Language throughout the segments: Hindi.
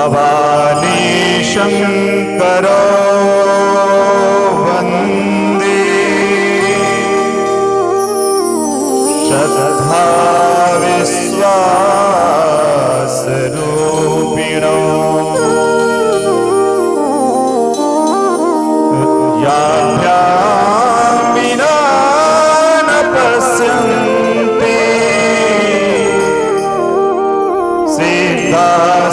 भवानी शंकरो वंदे श्रद्धा विश्वास रूपिणो याभ्यां विना न पश्यन्ते सिद्धा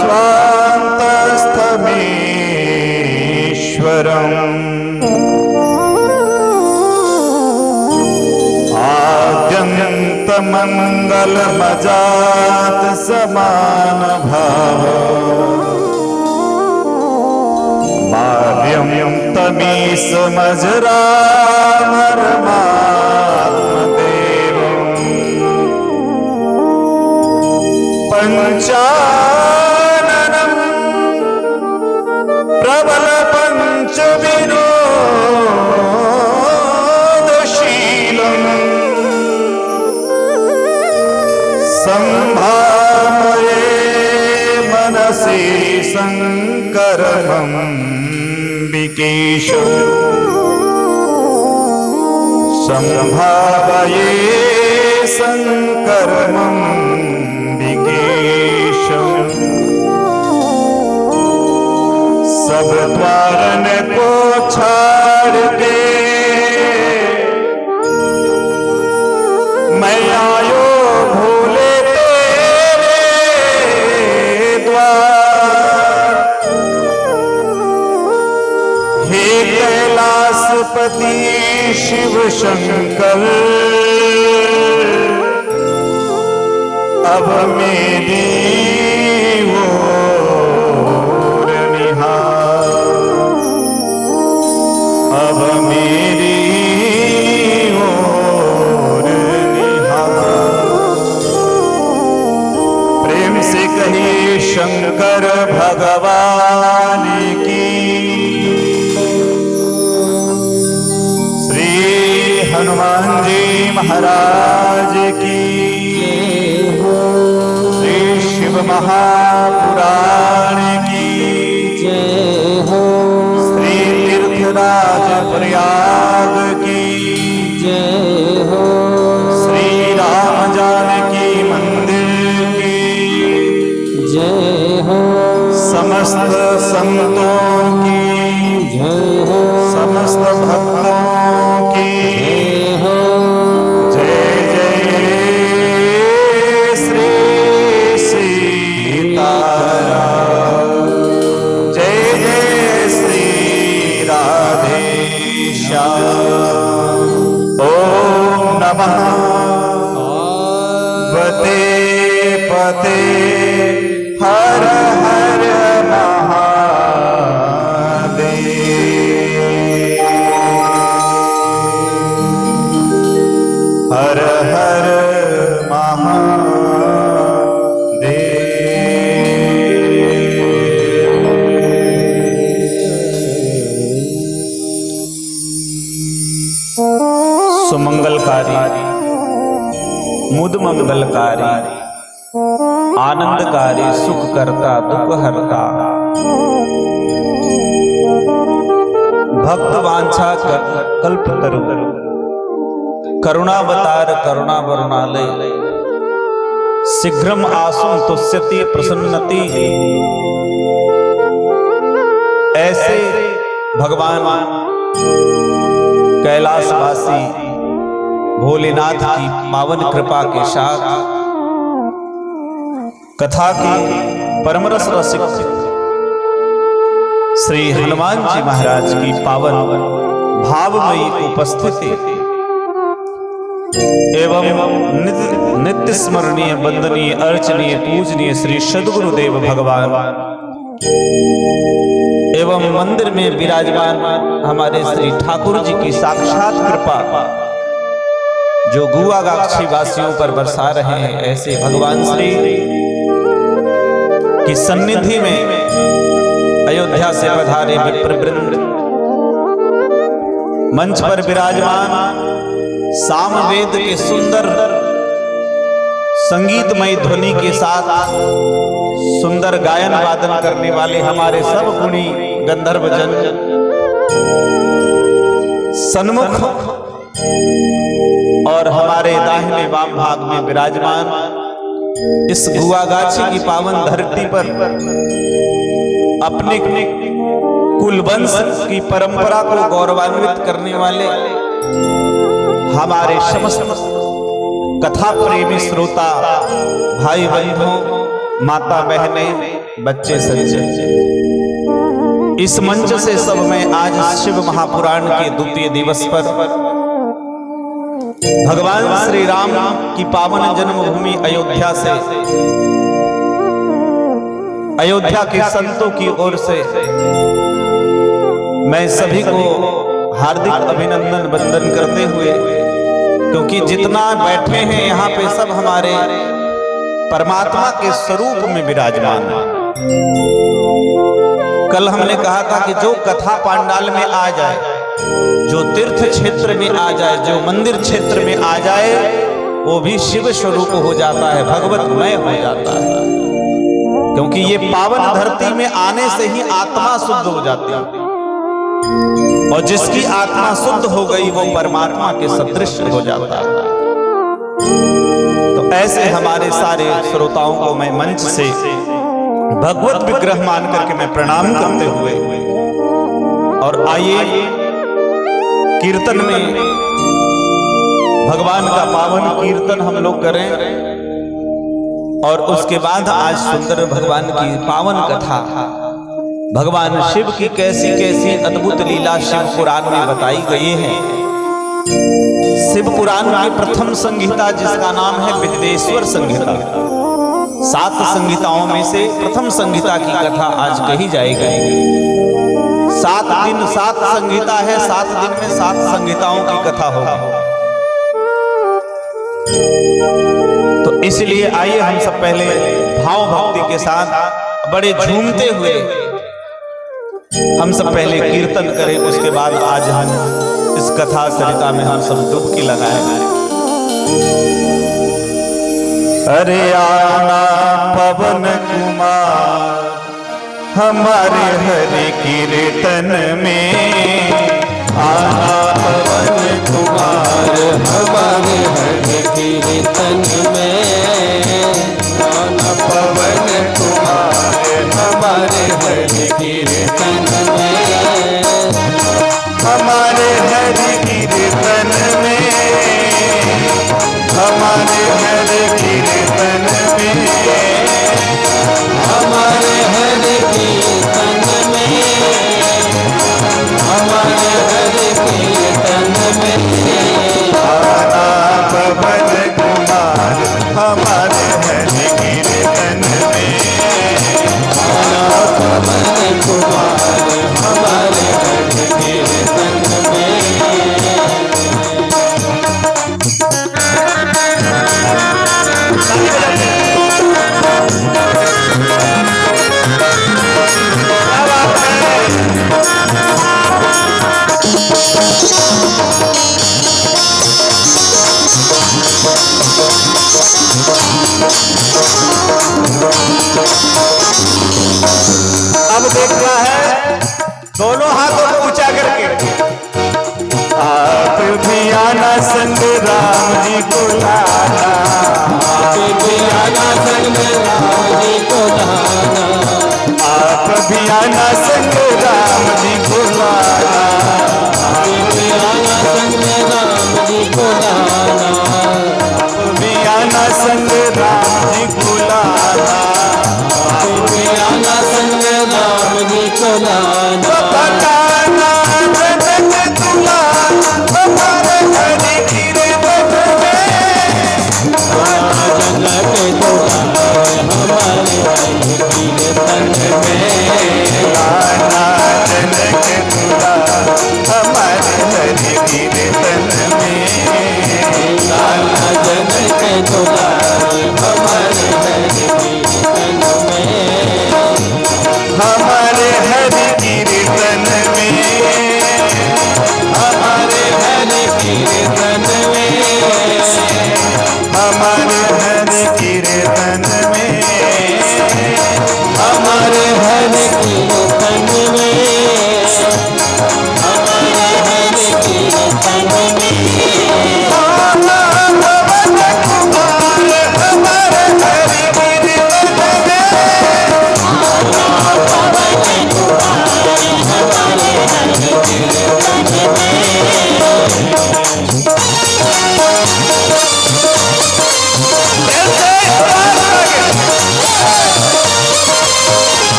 स्वान्तस्थमीश्वरम् आद्यन्तमङ्गलमजात समान भाव मार्यं तमीसमजरामरमात्मदेवम् पंचाननं प्रबल पंचविनोदशीलम् संभावये मनसि शङ्करमम्बिकेशम् संभावये शङ्करमम्बिकेशम् सब द्वारन को छाड़ के मैं आयो भोले तेरे द्वार। हे कैलाशपति शिव शंकर अब मेरी ओर निहार, अब मेरी ओर निहार। प्रेम से कहिए शंकर भगवान की, श्री हनुमान जी महाराज की, श्री शिव महापुराण की, श्री तीर्थराज प्रयाग की, श्री राम जानकी मंदिर की, समस्त संतों की, समस्त भक्तों की जय जय श्री सीताराम, जय जय श्री राधे श्याम। ओम नमः वते पते हर हर महादेव, हर हर महादेव। सुमंगलकारी मुद मंगलकारी आनंदकारी सुख करता दुख हरता भक्त वांछा कल्प तरु करुणावतार करुणा वरुणालय शीघ्रम आसुम तुष्यति प्रसन्नति। ऐसे भगवान कैलाशवासी भोलेनाथ की पावन कृपा के साथ कथा की परमरस रसिक श्री हनुमान जी महाराज की पावन भावमयी उपस्थिति एवं नित्य स्मरणीय वंदनीय अर्चनीय पूजनीय श्री सद्गुरुदेव भगवान एवं मंदिर में विराजमान हमारे श्री ठाकुर जी की साक्षात कृपा जो गुआगाक्षी वासियों पर बरसा रहे हैं, ऐसे भगवान श्री की सन्निधि में अयोध्या से पधारे विप्रवृंद, मंच पर विराजमान सामवेद के सुंदर संगीतमय ध्वनि के साथ सुंदर गायन वादन करने वाले हमारे सब गुणी गंधर्व जन सन्मुख और हमारे दाहिने वाम भाग में विराजमान इस गुआगाछी की पावन धरती पर अपने कुलवंश की परंपरा को गौरवान्वित करने वाले हमारे समस्त कथा प्रेमी श्रोता भाई बंधु माता बहने बच्चे सज्जन, इस मंच से सब में आज शिव महापुराण के द्वितीय दिवस पर भगवान श्री राम की पावन जन्मभूमि अयोध्या से अयोध्या के संतों की ओर से मैं सभी को हार्दिक अभिनंदन वंदन करते हुए, क्योंकि जितना बैठे हैं यहाँ पे सब हमारे परमात्मा के स्वरूप में विराजमान है। कल हमने कहा था कि जो कथा पांडाल में आ जाए, जो तीर्थ क्षेत्र में आ जाए, जो मंदिर क्षेत्र में आ जाए, वो भी शिव स्वरूप हो जाता है, भगवतमय हो जाता है। क्योंकि ये पावन धरती में आने से ही आत्मा शुद्ध हो जाती है, और जिसकी आत्मा शुद्ध हो गई वो परमात्मा के सदृश हो जाता है। तो ऐसे हमारे सारे श्रोताओं को मैं मंच से भगवत विग्रह मान करके मैं प्रणाम करते हुए, और आइए कीर्तन में भगवान का पावन कीर्तन हम लोग करें, और उसके बाद आज सुंदर भगवान की पावन कथा, भगवान शिव की कैसी कैसी अद्भुत लीला शिव पुराण में बताई गई है। शिव पुराण की प्रथम संहिता जिसका नाम है विद्येश्वर संहिता, 7 संहिताओं में से प्रथम संहिता की कथा आज कही जाएगी। 7 दिन 7 संहिता है, 7 दिन में 7 संहिताओं की कथा होगी। तो इसलिए आइए हम सब पहले भाव भक्ति के साथ बड़े झूमते हुए हम सब पहले कीर्तन करें, उसके बाद आज हम इस कथा सरिता में हम सब डुबकी लगाएंगे। अरे आना पवन कुमार हमारे हरि कीर्तन में, आना पवन कुमार हमारे हरि कीर्तन में, आना पवन कुमार हमारे हरि कीर्तन में, हमारे हरि कीर्तन में, हमारे हरि कीर्तन में, हमारे हरि कीर्तन में, हमारे हरि कीर्तन में, आना पवन कुमार हमारे हरि कीर्तन में, आना पवन कुमार हमारे हरि कीर्तन में। अब देखना है दोनों हाथों को ऊंचा करके, आप भी आना संग राम जी को लाना, आप भी आना संग राम जी को लाना, आप भी आना संग राम जी को लाना, आप भी आना संग राम जी को लाना, आप भी आना संग राम जी को लाना, आप भी आना संग राम जी को लाना, बताना जनक तुला हमारे हरि कीर्तन में, जनक दुलारे हमारे हरि कीर्तन में, आना जनक हरे कीर्तन में, हमारे हरे कीर्तन में।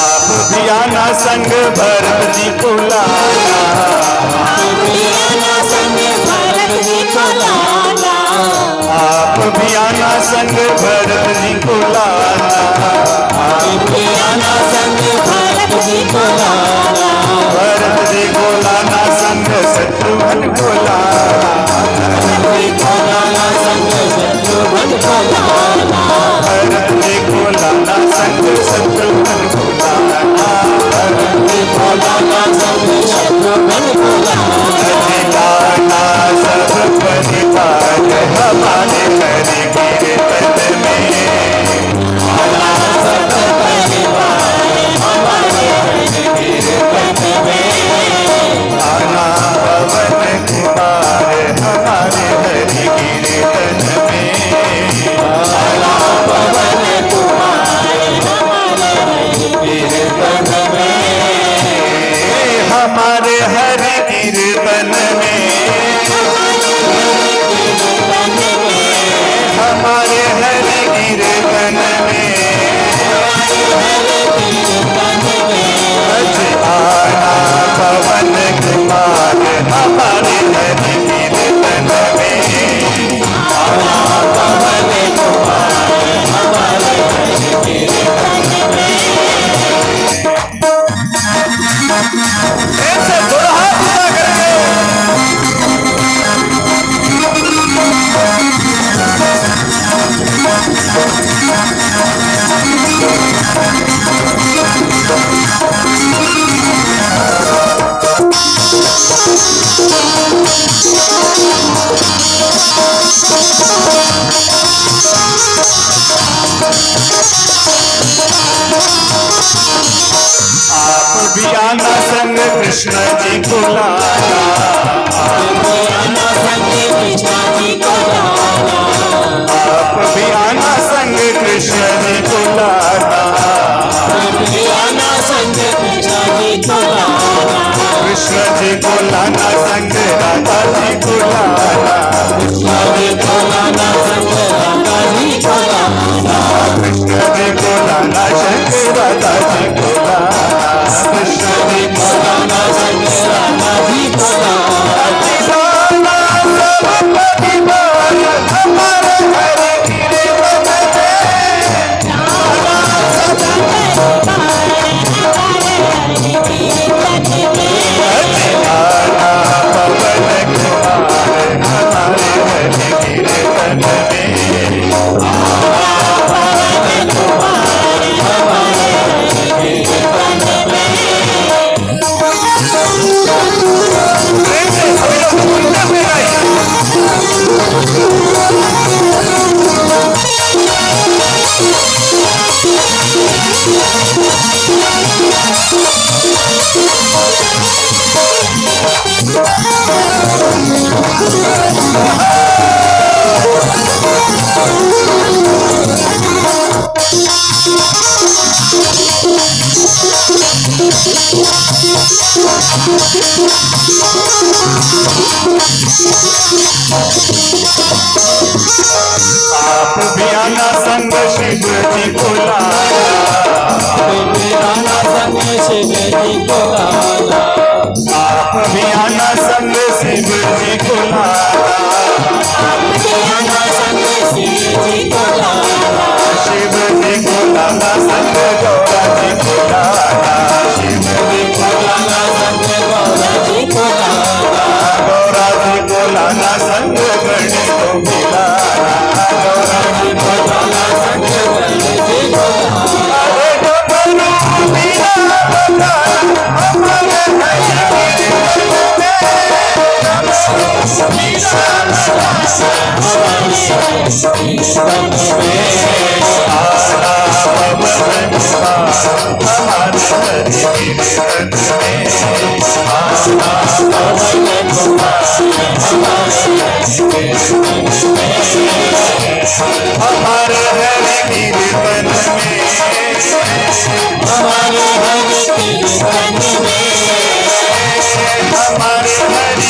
आप भी आना संग भरत जी को लाना, आप भी आना संग भरत जी को लाना, भरत जी को लाना संग शत्रुघ्न को लाना, भरत जी को लाना संग शत्रुघ्न को लाना, भरत जी को लाना संग शत्रुघ्न को लाना, सब परिवार हमारे हरि कीर्तन में, आना सब परिवार हमारे हरि कीर्तन में, आना पवन कुमार हमारे हरि कीर्तन में, आना पवन कुमार हमारे हरि कीर्तन में, हमारे हरि कीर्तन में, हमारे हरि कीर्तन में, आना पवन कुमार हमारे हरि कीर्तन में, आना पवन कुमार हमारे हरि कीर्तन में। ऐसे थोड़ा हाथ उठा करके आप भी आना संग कृष्ण जी को लाना, आप भी आना संग कृष्ण जी को लाना, कृष्ण जी को लाना संग राधा जी को लाना, कृष्ण जी को लाना संग राधा जी को लाना, कृष्ण जी को लाना संग राधा जी को लाना, कृष्ण जी को लाना संग राधा जी को लाना, सब परिवार हमारे हरि कीर्तन में, आना सब आना पवन कुमार हमारे हरि कीर्तन में, आना पवन कुमार हमारे हरि कीर्तन में। प्रेम से सभी लोग बोलते हुए गाइए। आप भी आना संग शिव जी को लाना, आप भी आना संग शिव जी को लाना, आप भी आना संग शिव जी को लाना, आप भी आना संग शिव जी को लाना, शिव जी को लाना संग गौरा जी को लाना, शिव जी को लाना संग गौरा जी को लाना, गौरा जी को लाना संग हमारे हरि कीर्तन में हमारे हरि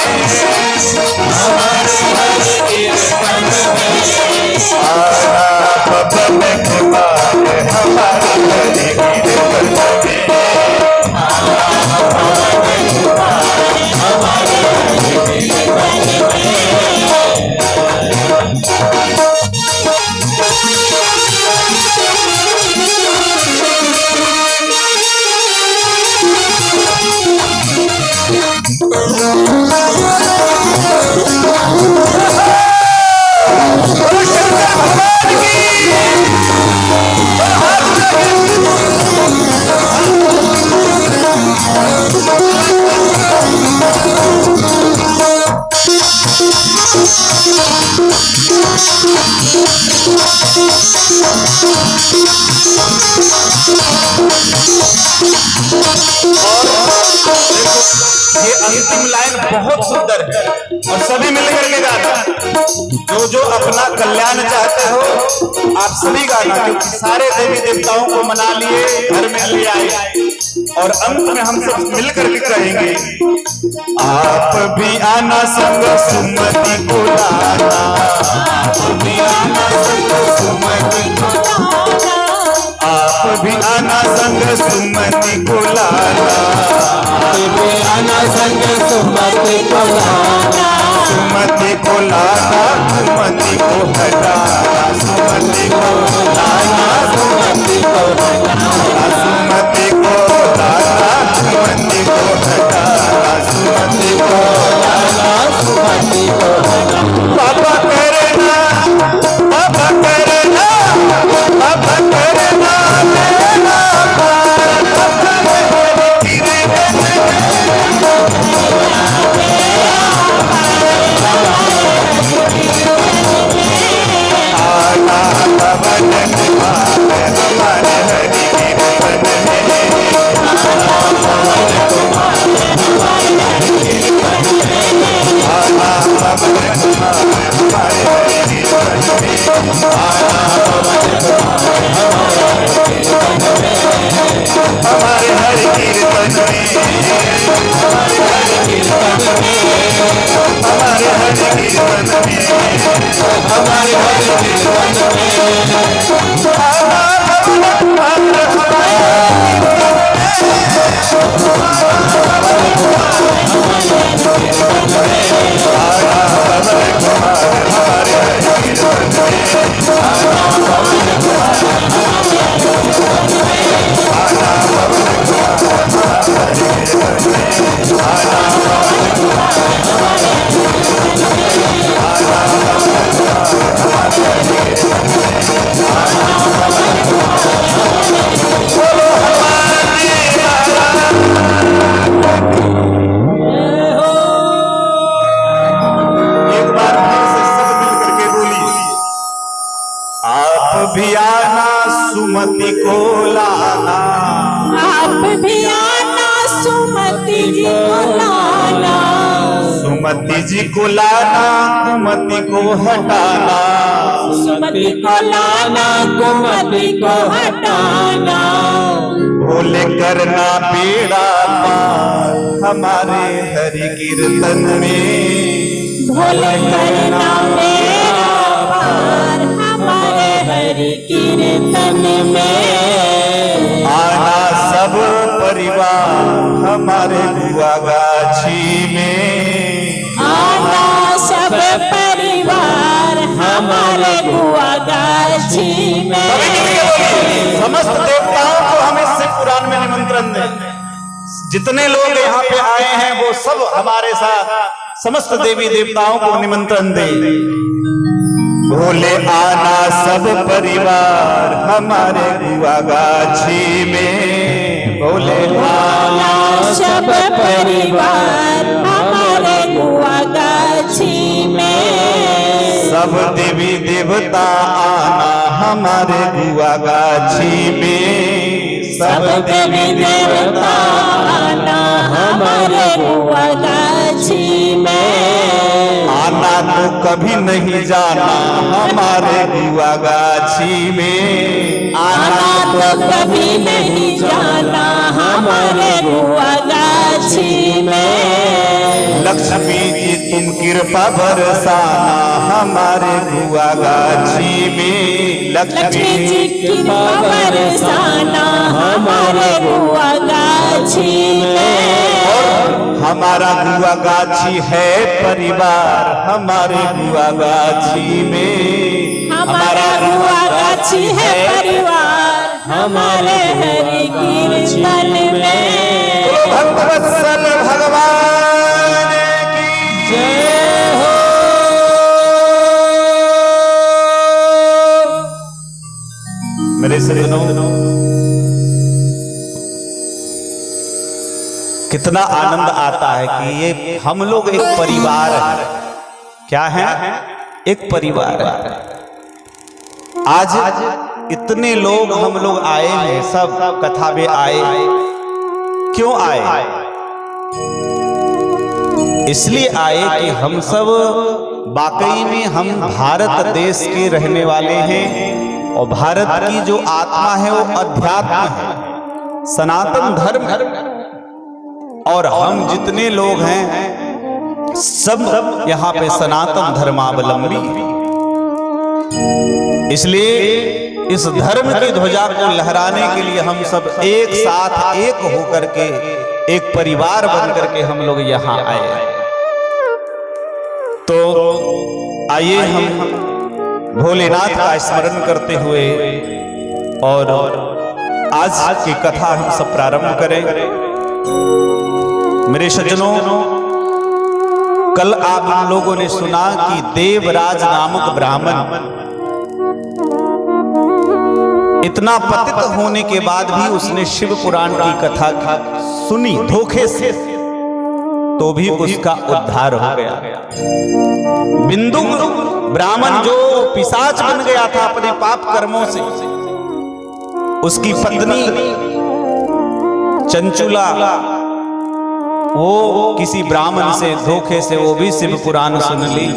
कीर्तन में हमारे हरि कीर्तन में हमारे हरि कीर्तन में आना पवन कुमार हमारे हरि कीर्तन में ये अंतिम लाइन बहुत सुंदर है और सभी मिलकर के गाना। जो अपना कल्याण चाहते हो आप सभी गाना, क्योंकि सारे देवी देवताओं को मना लिए, घर में ले आए और अंत में हम सब मिलकर के कहेंगे आप भी आना संग सुमति को लाना आप भी आना संग सुमति को लाना आप भी आना संग सुमति को लाना आप भी आना संग सुमति को लाना सुमति को लाना सुमति को हटाना सुमति को लाना सुमति को हटाना सुमति को लाना सुमति को हटाना सुमति को लाना सुमति को हटाना बाबा करना बाबा करना बाबा करना मेरा आना पवन कुमार हमारे हरि कीर्तन में आना पवन कुमार हमारे हरि कीर्तन में हमारे हरि कीर्तन में हमारे हरि कीर्तन में हमारे हरि कीर्तन में एक बार फिर से सब मिलकर के बोलिए आप भी आना सुमति को लाना आप भी आना सुमति जी को लाना सुमति जी को लाना कुमति को हटाना सुमति को लाना कुमति को हटाना भोले करना बेड़ा पार हमारे हरि कीर्तन में भोले करना मेरा पार हमारे हरि कीर्तन में आना सब परिवार हमारे बुआ गाछी में आना सब परिवार हमारे बुआ गाछी में समस्त देवताओं को हम इससे पुराण में निमंत्रण दें। जितने लोग यहाँ पे आए हैं वो सब हमारे साथ समस्त देवी देवताओं को निमंत्रण दें। भोले आना सब परिवार हमारे बुआ गाछी में भोले आना सब परिवार हमारे सब देवी देवता आना हमारे गुआ गाछी में। सब देवी देवता आना हमारे गुआ गाछी में। आना तो कभी नहीं जाना हमारे गुआ गाछी में। आना तो कभी नहीं जाना हमारे गुआ गाछी में। लक्ष्मी जी तुम कृपा बरसाना हमारे गुआ गाछी में। लक्ष्मी जी की बरसाना हमारे गुआ गाछी में। हमारा गुआ गाछी है परिवार हमारे गुआ गाछी में। हमारा गुआ गाछी है परिवार हमारे हरि कीर्तन में। भक्तवत्सल भगवान की जय हो। मेरे सज्जनों, कितना आनंद आता है कि ये हम लोग एक परिवार है। क्या है? एक परिवार है। आज इतने लोग हम लोग आए हैं, सब कथा में आए। क्यों आए? इसलिए आए कि हम सब वाकई में हम भारत देश के रहने वाले हैं और भारत की जो आत्मा है वो अध्यात्म है, सनातन धर्म है। और हम जितने लोग हैं सब यहाँ पे सनातन धर्मावलंबी हैं। इसलिए इस धर्म की ध्वजा को लहराने के लिए हम सब एक साथ एक होकर के एक परिवार बन करके हम लोग यहाँ आए। तो आइए हम भोलेनाथ का स्मरण करते हुए और आज की कथा हम सब प्रारंभ करें। मेरे सज्जनों, कल आप हम लोगों ने सुना कि देवराज नामक ब्राह्मण इतना पतित होने के बाद भी उसने शिव पुराण की कथा सुनी धोखे से, तो भी उसका उद्धार हो गया। बिंदु ब्राह्मण जो पिशाच बन गया था अपने पाप कर्मों से, उसकी पत्नी चंचुला वो किसी ब्राह्मण से धोखे से वो भी शिव पुराण सुन ली,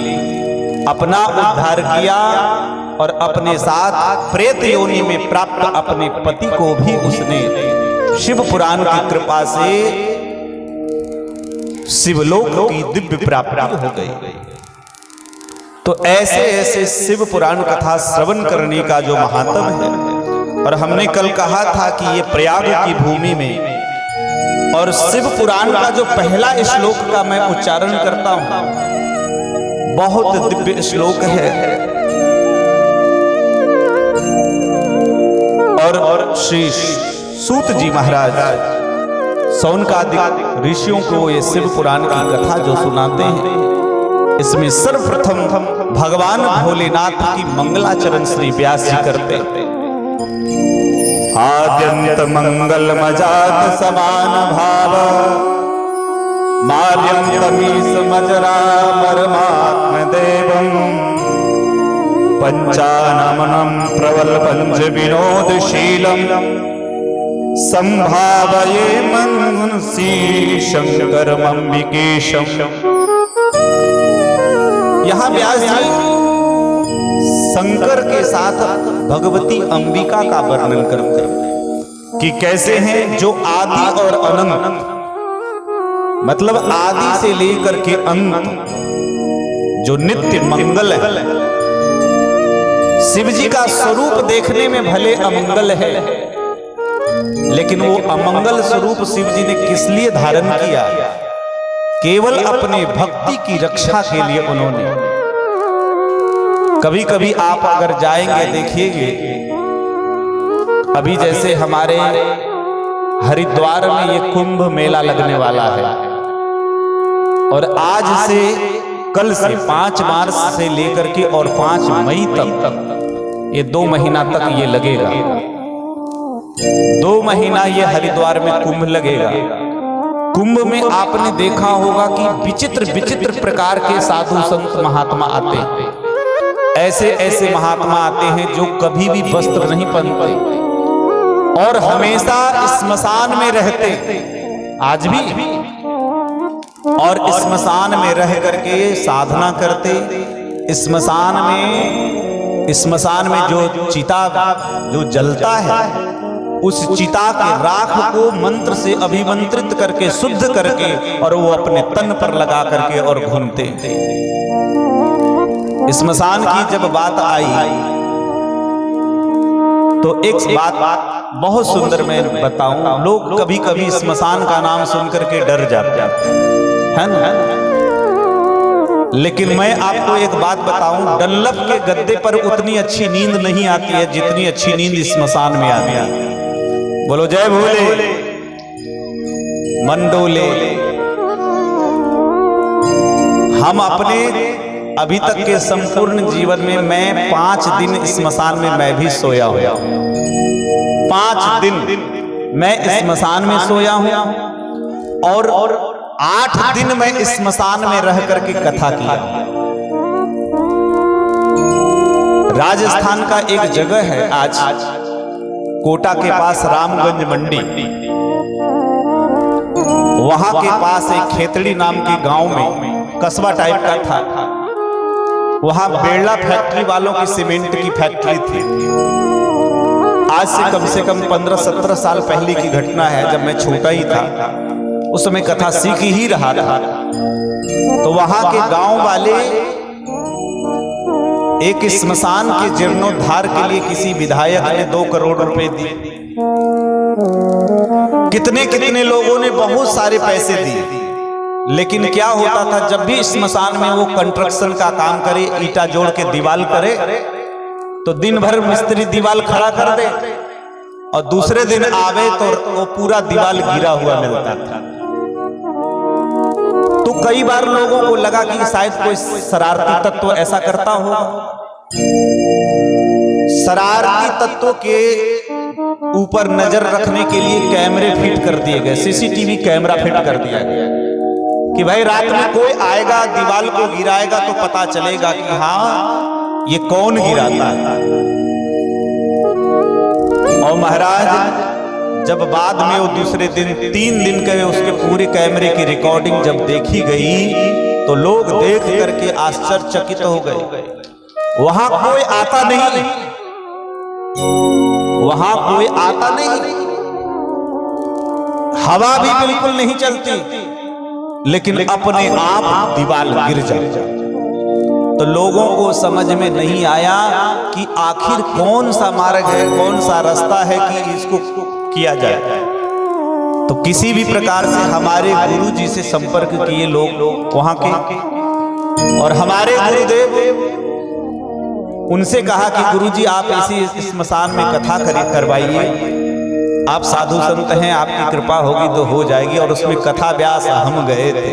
अपना उद्धार किया और अपने साथ प्रेत योनि में प्राप्त अपने पति को भी उसने शिव पुराण की कृपा से शिवलोक की दिव्य प्राप्ति हो गई। तो ऐसे ऐसे शिव पुराण कथा श्रवण करने का जो महात्म है, और हमने कल कहा था कि ये प्रयाग की भूमि में और शिव पुराण का जो पहला श्लोक का मैं उच्चारण करता हूं, बहुत दिव्य श्लोक है। और श्री सूत जी महाराज सौनकादिक ऋषियों को ये शिव पुराण की कथा जो सुनाते हैं, इसमें सर्वप्रथम भगवान भोलेनाथ की मंगलाचरण श्री व्यास जी करते हैं। आद्यंत मंगल मजात समान भाव मार्यम तमीस मजरा परमात्म देवम पंचानमनम प्रबल पंच विनोदशीलम संभावये मनसी शंकर अंबिकेशम। यहाँ व्यास जी शंकर के साथ भगवती अंबिका का वर्णन करते हैं कि कैसे हैं जो आदि और अनंत, मतलब आदि से लेकर के अंत, जो नित्य मंगल है। शिव जी का स्वरूप देखने में भले अमंगल है, लेकिन वो अमंगल स्वरूप शिव जी ने किस लिए धारण किया? केवल अपने भक्ति की रक्षा के लिए उन्होंने। कभी कभी आप अगर जाएंगे देखिएगे, अभी जैसे हमारे हरिद्वार में ये कुंभ मेला लगने वाला है, और आज से कल से 5 मार्च से लेकर के और 5 मई तक ये 2 महीना तक ये लगेगा। 2 महीना ये हरिद्वार में कुंभ लगेगा। कुंभ में आपने देखा होगा कि विचित्र विचित्र प्रकार के साधु संत महात्मा आते हैं। ऐसे ऐसे महात्मा आते हैं जो कभी भी वस्त्र नहीं पहनते और हमेशा स्मशान में रहते, आज भी, और स्मशान में रह करके साधना करते। स्मशान में जो चिता जो जलता है, उस चिता के राख को मंत्र से अभिमंत्रित करके शुद्ध करके और वो अपने तन पर लगा करके और घूमते। स्मशान की जब बात आई तो एक बात बहुत सुंदर मैं बताऊं, लोग कभी कभी स्मशान का नाम सुनकर के डर जाते हैं ना, लेकिन मैं आपको एक बात बताऊं, डल्लभ के गद्दे पर उतनी अच्छी नींद नहीं आती है जितनी अच्छी नींद स्मशान में आती है। बोलो जय भोले, मंडोले। हम अपने अभी तक के संपूर्ण जीवन में मैं 5 दिन स्मशान में मैं भी सोया हुआ, 5 दिन मैं स्मशान में सोया हूं और 8 दिन मैं स्मशान में रह करके कथा किया। राजस्थान का एक जगह है आज कोटा के पास रामगंज मंडी, वहां के पास एक खेतड़ी नाम के गांव में कस्बा टाइप का था। वहां बेड़ला फैक्ट्री वालों की सीमेंट की फैक्ट्री थी। आज से कम 15-17 साल पहले की घटना है, जब मैं छोटा ही था, उस समय कथा सीख ही रहा था। तो वहां के गांव वाले एक स्मशान के जीर्णोद्धार के लिए किसी विधायक ने 2 करोड़ रुपए दिए। कितने कितने लोगों ने बहुत सारे पैसे दिए, लेकिन क्या होता था, जब भी स्मशान में वो कंस्ट्रक्शन का काम करे, ईटा जोड़ के दीवार करे, तो दिन भर मिस्त्री दीवार खड़ा कर दे और दूसरे दिन आवे तो वो पूरा दीवार गिरा हुआ मिलता था। तो कई बार लोगों को लगा कि शायद कोई शरारती तत्व ऐसा करता होगा। शरारती तत्वों के ऊपर नजर रखने के लिए कैमरे फिट कर दिए गए, सीसीटीवी कैमरा फिट कर दिया गया कि भाई रात में कोई आएगा दीवार को गिराएगा तो पता चलेगा कि हाँ ये कौन गिराता है। और महाराज जब बाद में वो दूसरे दिन 3 दिन के उसके पूरे कैमरे की रिकॉर्डिंग जब देखी गई तो लोग देख करके आश्चर्यचकित हो गए। वहां कोई आता नहीं, वहां कोई आता नहीं, हवा भी बिल्कुल नहीं चलती, लेकिन अपने आप दीवार गिर जाए। तो लोगों को समझ में नहीं आया कि आखिर कौन सा मार्ग है, कौन सा रास्ता है कि इसको किया जाए। तो किसी भी प्रकार से हमारे गुरु जी से संपर्क किए लोग वहां के, और हमारे गुरुदेव उनसे कहा कि गुरुजी आप इसी स्मशान में कथा करवाइए, आप साधु संत हैं, आपकी कृपा होगी तो हो जाएगी। और उसमें कथा व्यास हम गए थे,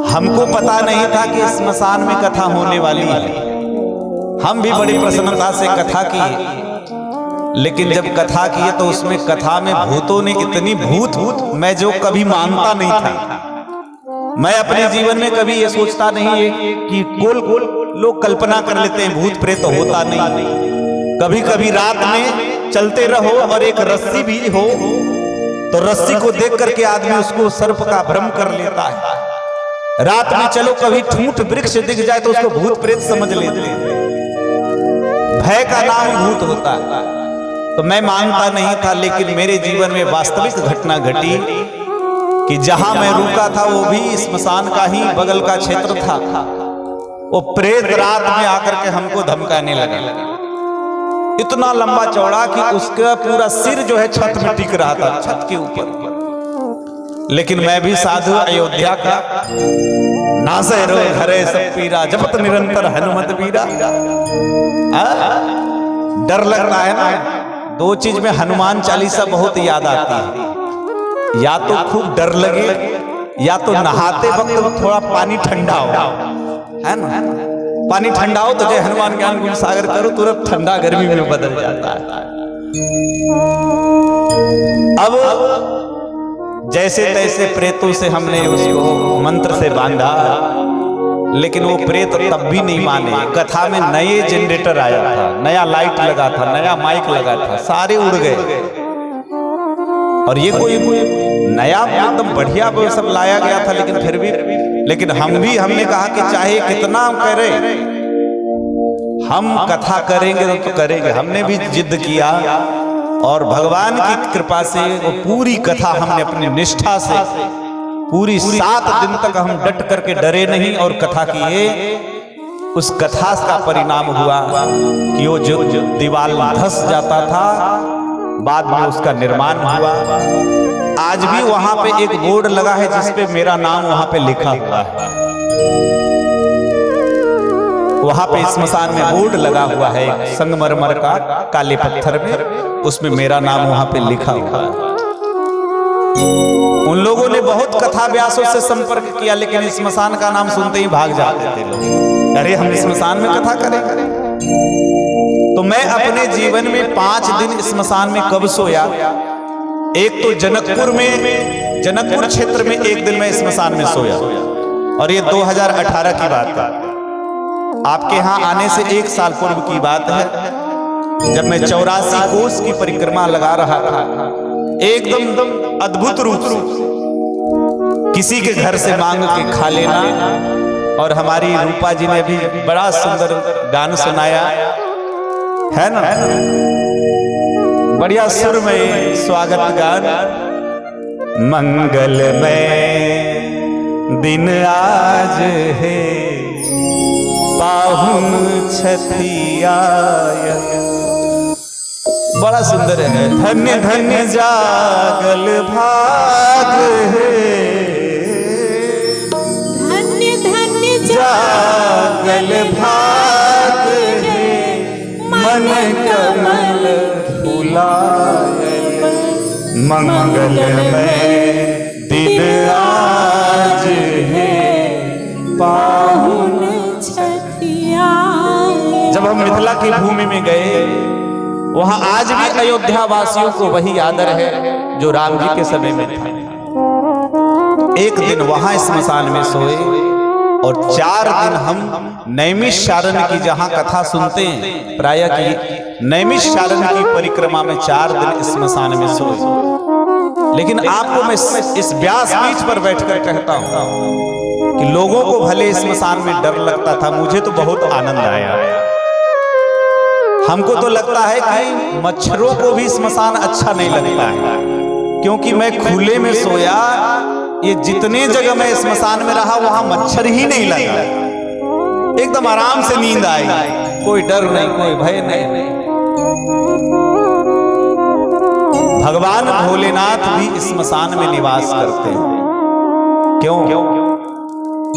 हमको पता नहीं था कि स्मशान में कथा होने वाली है। हम भी बड़ी प्रसन्नता से कथा की, लेकिन जब कथा किए तो उसमें कथा में भूतों ने इतनी भूत मैं जो कभी मानता नहीं था। मैं अपने जीवन में कभी ये सोचता नहीं है कि कोल लोग कल्पना कर लेते हैं भूत प्रेत होता नहीं। कभी कभी रात में चलते रहो और एक रस्सी भी हो तो रस्सी को देख करके आदमी उसको सर्प का भ्रम कर लेता है। रात में चलो कभी ठूंठ वृक्ष दिख जाए तो उसको भूत प्रेत समझ लेते हैं। भय का नाम भूत होता है। तो मैं मानता नहीं था, लेकिन मेरे जीवन में वास्तविक घटना घटी कि जहां मैं रुका था वो भी स्मशान का ही बगल का क्षेत्र था। वो प्रेत रात में आकर के हमको धमकाने लगा, इतना लंबा चौड़ा कि उसका पूरा सिर जो है छत में टिक रहा था, छत के ऊपर। लेकिन मैं भी साधु अयोध्या का, नासे रो घरे सब पीरा, जपत निरंतर हनुमत बीरा। डर लगता है ना। 2 चीज में हनुमान चालीसा बहुत याद आती है, या तो खूब डर लगे या तो नहाते वक्त थोड़ा पानी ठंडा हो, है ना। पानी ठंडा हो तो जय हनुमान ज्ञान गुण सागर करो, तुरंत ठंडा गर्मी में बदल जाता है। अब जैसे तैसे प्रेतों से हमने उसको मंत्र से बांधा लेकिन वो प्रेत तब भी नहीं माने। कथा में नए जनरेटर आया था, नया लाइट लगा था, नया माइक लगा था, सारे उड़ गए। और ये कोई नया एकदम बढ़िया वो सब लाया गया था, लेकिन फिर भी हमने कहा कि चाहे कितना करे, हम कथा करेंगे तो करेंगे। हमने भी जिद किया और भगवान की कृपा से वो पूरी कथा हमने अपनी निष्ठा से पूरी 7 दिन तक हम डट करके डरे नहीं और कथा किए। उस कथा का परिणाम हुआ कि वो जो दीवार धस जाता था, बाद में उसका निर्माण हुआ। आज भी वहां पे एक बोर्ड लगा है जिसपे मेरा नाम वहां पे लिखा हुआ है। वहां पे स्मशान में बोर्ड लगा हुआ है एक संगमरमर का, काले पत्थर में, उसमें मेरा नाम वहां पे लिखा हुआ है। उन लोगों ने बहुत कथा व्यासों से संपर्क किया, लेकिन स्मशान का नाम सुनते ही भाग जाते थे लोग। अरे हम स्मशान में कथा करें। तो मैं अपने जीवन में 5 दिन स्मशान में कब सोया? एक तो जनकपुर क्षेत्र में एक दिन मैं स्मशान में सोया, और ये 2018 की बात है। आपके यहाँ आने से 1 साल पूर्व की बात है, जब मैं 84 कोस की परिक्रमा लगा रहा था। एकदम अद्भुत रूप से किसी के घर से मांग के खा लेना। और हमारी रूपा जी ने भी बड़ा सुंदर गान सुनाया है ना, बढ़िया सुर में स्वागत गान। मंगलमय दिन आज है, पाहुन छठियाय। बड़ा सुंदर है। धन्य धन्य जागल भाग है, धन्य धन्य जागल भाग है, मन कमल फुलाए। मंगलमय दिन आज है, पाहुन छठियाय। जब हम मिथिला की भूमि में गए, वहां आज भी अयोध्या वासियों को वही आदर है जो राम जी के समय में था। एक दिन वहां स्मशान में सोए और 4 दिन हम नैमिषारण्य की जहां कथा सुनते हैं, प्रायः की नैमिषारण्य की परिक्रमा में 4 दिन स्मशान में सोए। लेकिन आपको मैं इस व्यास पीठ पर बैठकर कहता हूं कि लोगों को भले स्मशान में डर लगता था, मुझे तो बहुत आनंद आया। हमको तो लगता है कि मच्छरों को भी स्मशान अच्छा नहीं लगता है, क्योंकि मैं खुले में सोया। ये जितने जगह मैं स्मशान में रहा, वहां मच्छर ही नहीं लगा। एकदम आराम से नींद आई, कोई डर नहीं, कोई भय नहीं। भगवान भोलेनाथ भी स्मशान में निवास करते हैं। क्यों?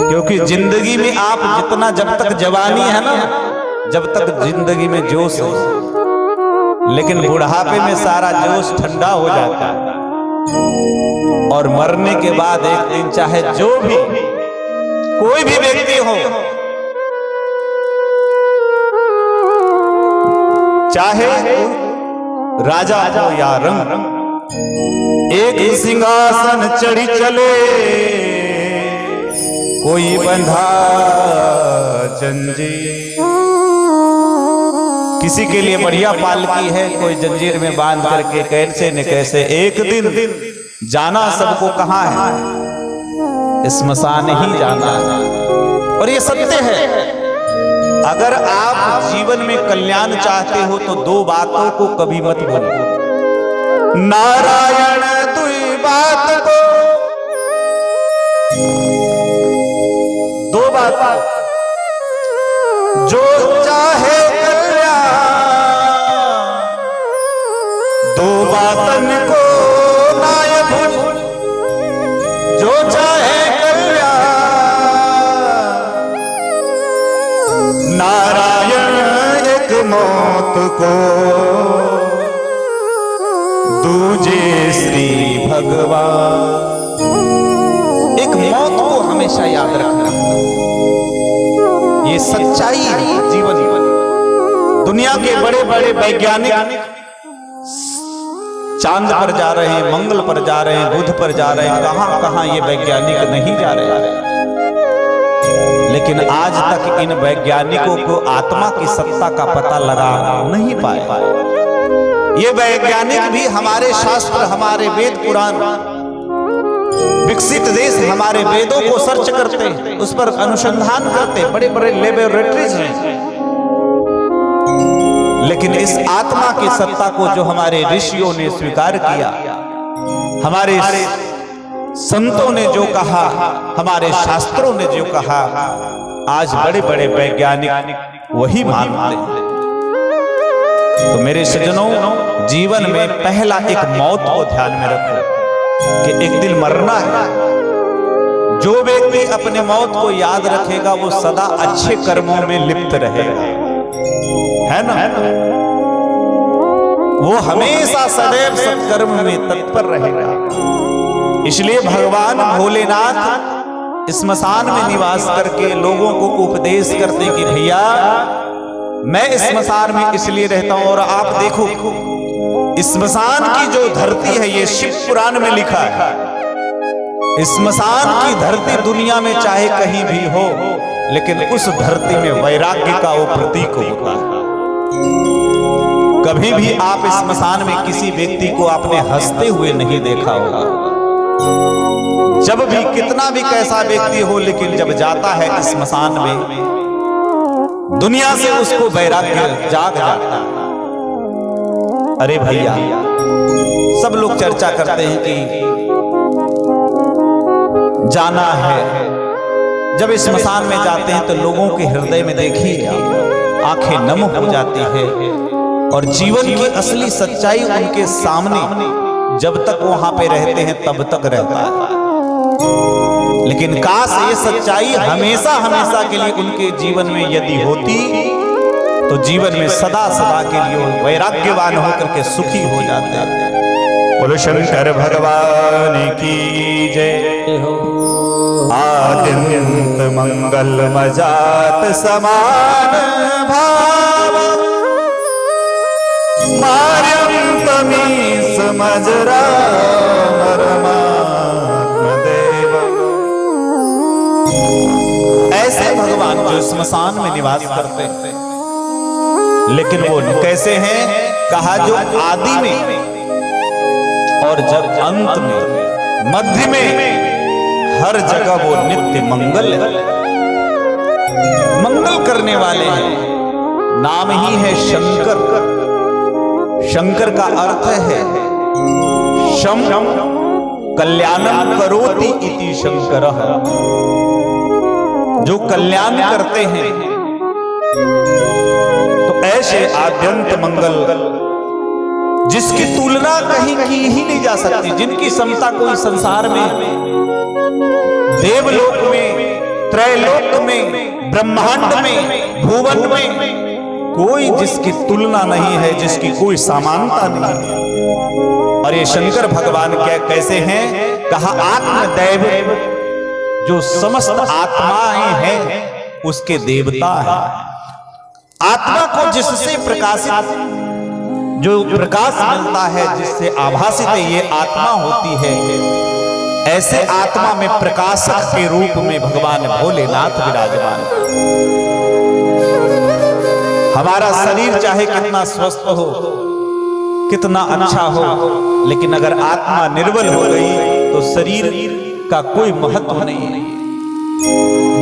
क्योंकि जिंदगी में आप जितना, जब तक जवानी है ना, जब तक जिंदगी में जोश है, लेकिन बुढ़ापे में सारा जोश ठंडा हो जाता है। और मरने के बाद एक दिन, चाहे जो भी कोई भी व्यक्ति हो, चाहे राजा हो या रंग, एक सिंहासन चढ़ी चले, कोई बंधा जंजीर। किसी के लिए बढ़िया पालकी है, कोई जंजीर में बांध करके कैसे न कैसे एक दिन जाना सबको कहाँ है? स्मशान ही जाना है। और ये सत्य है। अगर आप जीवन में कल्याण चाहते हो तो 2 बातों को कभी मत भूलो। नारायण दुई बात को, 2 बात जो चाहे कल्याण, 2 बातन को नाय भूल, जो चाहे कल्याण। नारायण एक मौत को, दूजे श्री भगवान। एक मौत को हमेशा याद रखना, ये सच्चाई है जीवन। दुनिया के बड़े बड़े वैज्ञानिक चांद पर जा रहे हैं, मंगल पर जा रहे हैं, बुध पर जा रहे हैं, कहां कहां ये वैज्ञानिक नहीं जा रहे। लेकिन आज तक इन वैज्ञानिकों को आत्मा की सत्ता का पता लगा नहीं पाए। ये वैज्ञानिक भी हमारे शास्त्र, हमारे वेद पुराण, विकसित देश हमारे वेदों को सर्च करते, उस पर अनुसंधान करते, बड़े बड़े लेबोरेटरीज हैं, लेकिन इस आत्मा की सत्ता को जो हमारे ऋषियों ने स्वीकार किया, हमारे संतों ने जो कहा, हमारे शास्त्रों ने जो कहा, आज बड़े बड़े वैज्ञानिक वही मानते हैं। तो मेरे सज्जनों, जीवन में पहला एक मौत को ध्यान में रखो कि एक दिन मरना है। जो व्यक्ति अपने मौत को याद रखेगा वो सदा अच्छे कर्मों में लिप्त रहेगा, है ना? वो हमेशा सदैव सत्कर्म में तत्पर रहेगा। इसलिए भगवान भोलेनाथ स्मशान में निवास करके लोगों को उपदेश करते कि भैया मैं स्मशान में इसलिए रहता हूं। और आप देखो, स्मशान की जो धरती है, ये शिव पुराण में लिखा है, स्मशान की धरती दुनिया में चाहे कहीं भी हो, लेकिन उस धरती में वैराग्य का वो प्रतीक होता है। कभी भी आप स्मशान में किसी व्यक्ति को आपने हंसते हुए नहीं देखा होगा। जब भी कितना भी कैसा व्यक्ति हो, लेकिन जब जाता है स्मशान में, दुनिया से उसको वैराग्य जाग जाता है। अरे भैया, सब लोग चर्चा करते हैं कि जाना है। जब स्मशान में जाते हैं तो लोगों के हृदय में देखिए आंखें नम हो जाती है, और जीवन की असली सच्चाई उनके सामने जब तक वहां पे रहते हैं तब तक रहता है। लेकिन काश ये सच्चाई हमेशा हमेशा के लिए उनके जीवन में यदि होती तो जीवन में सदा सदा के लिए वैराग्यवान होकर के सुखी हो जाते हैं। बोलो शंकर भगवान की जय हो। आद्यंत मंगल मजात समान भाव, मार्यम तमीस मजरा देव। ऐसे भगवान जो स्मशान में निवास करते हैं, लेकिन वो कैसे हैं? कहा जो आदि में और जब अंत में, मध्य में, हर जगह वो नित्य मंगल है, मंगल करने वाले हैं। नाम ही है शंकर। शंकर का अर्थ है शम कल्याणम करोति इति शंकरः, जो कल्याण करते हैं। तो ऐसे आद्यंत मंगल जिसकी तुलना कहीं की ही नहीं जा सकती, जिनकी समता कोई संसार में, देवलोक में, त्रैलोक में, ब्रह्मांड में, भुवन में कोई जिसकी तुलना नहीं है, जिसकी कोई समानता नहीं है। और ये शंकर भगवान क्या कैसे हैं? कहा आत्मदैव, जो समस्त आत्माएं हैं उसके देवता है। आत्मा को जिससे प्रकाशित, जो प्रकाश मिलता है, जिससे आभासित ये आत्मा होती है, ऐसे आत्मा में प्रकाशक के रूप में भगवान भोलेनाथ विराजमान। हमारा शरीर चाहे कितना स्वस्थ हो, कितना अच्छा हो, लेकिन अगर आत्मा निर्बल हो गई तो शरीर का कोई महत्व नहीं है।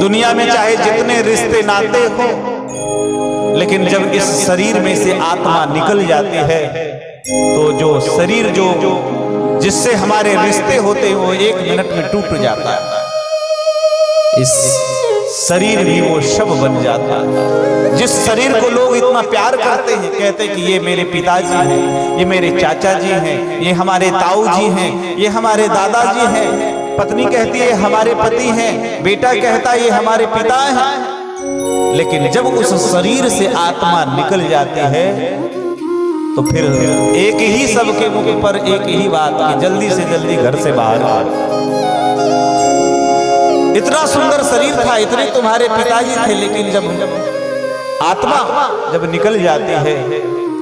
दुनिया में चाहे जितने रिश्ते नाते हो, लेकिन जब इस शरीर में से आत्मा निकल जाती है तो जो शरीर जो जिससे हमारे रिश्ते होते हैं वो 1 मिनट में टूट जाता है। इस शरीर भी वो शव बन जाता है। जिस शरीर को लोग इतना प्यार करते हैं, कहते हैं कि ये मेरे पिताजी हैं, ये मेरे चाचा जी हैं, ये हमारे ताऊ जी हैं, ये हमारे दादाजी हैं। पत्नी कहती है हमारे पति हैं, बेटा कहता है ये हमारे पिता हैं। लेकिन जब उस शरीर से आत्मा निकल जाती है तो फिर एक ही सबके मुख पर एक ही बात कि जल्दी से जल्दी घर से बाहर आ। इतना सुंदर शरीर था, इतने तुम्हारे पिताजी थे, लेकिन जब आत्मा जब निकल जाती है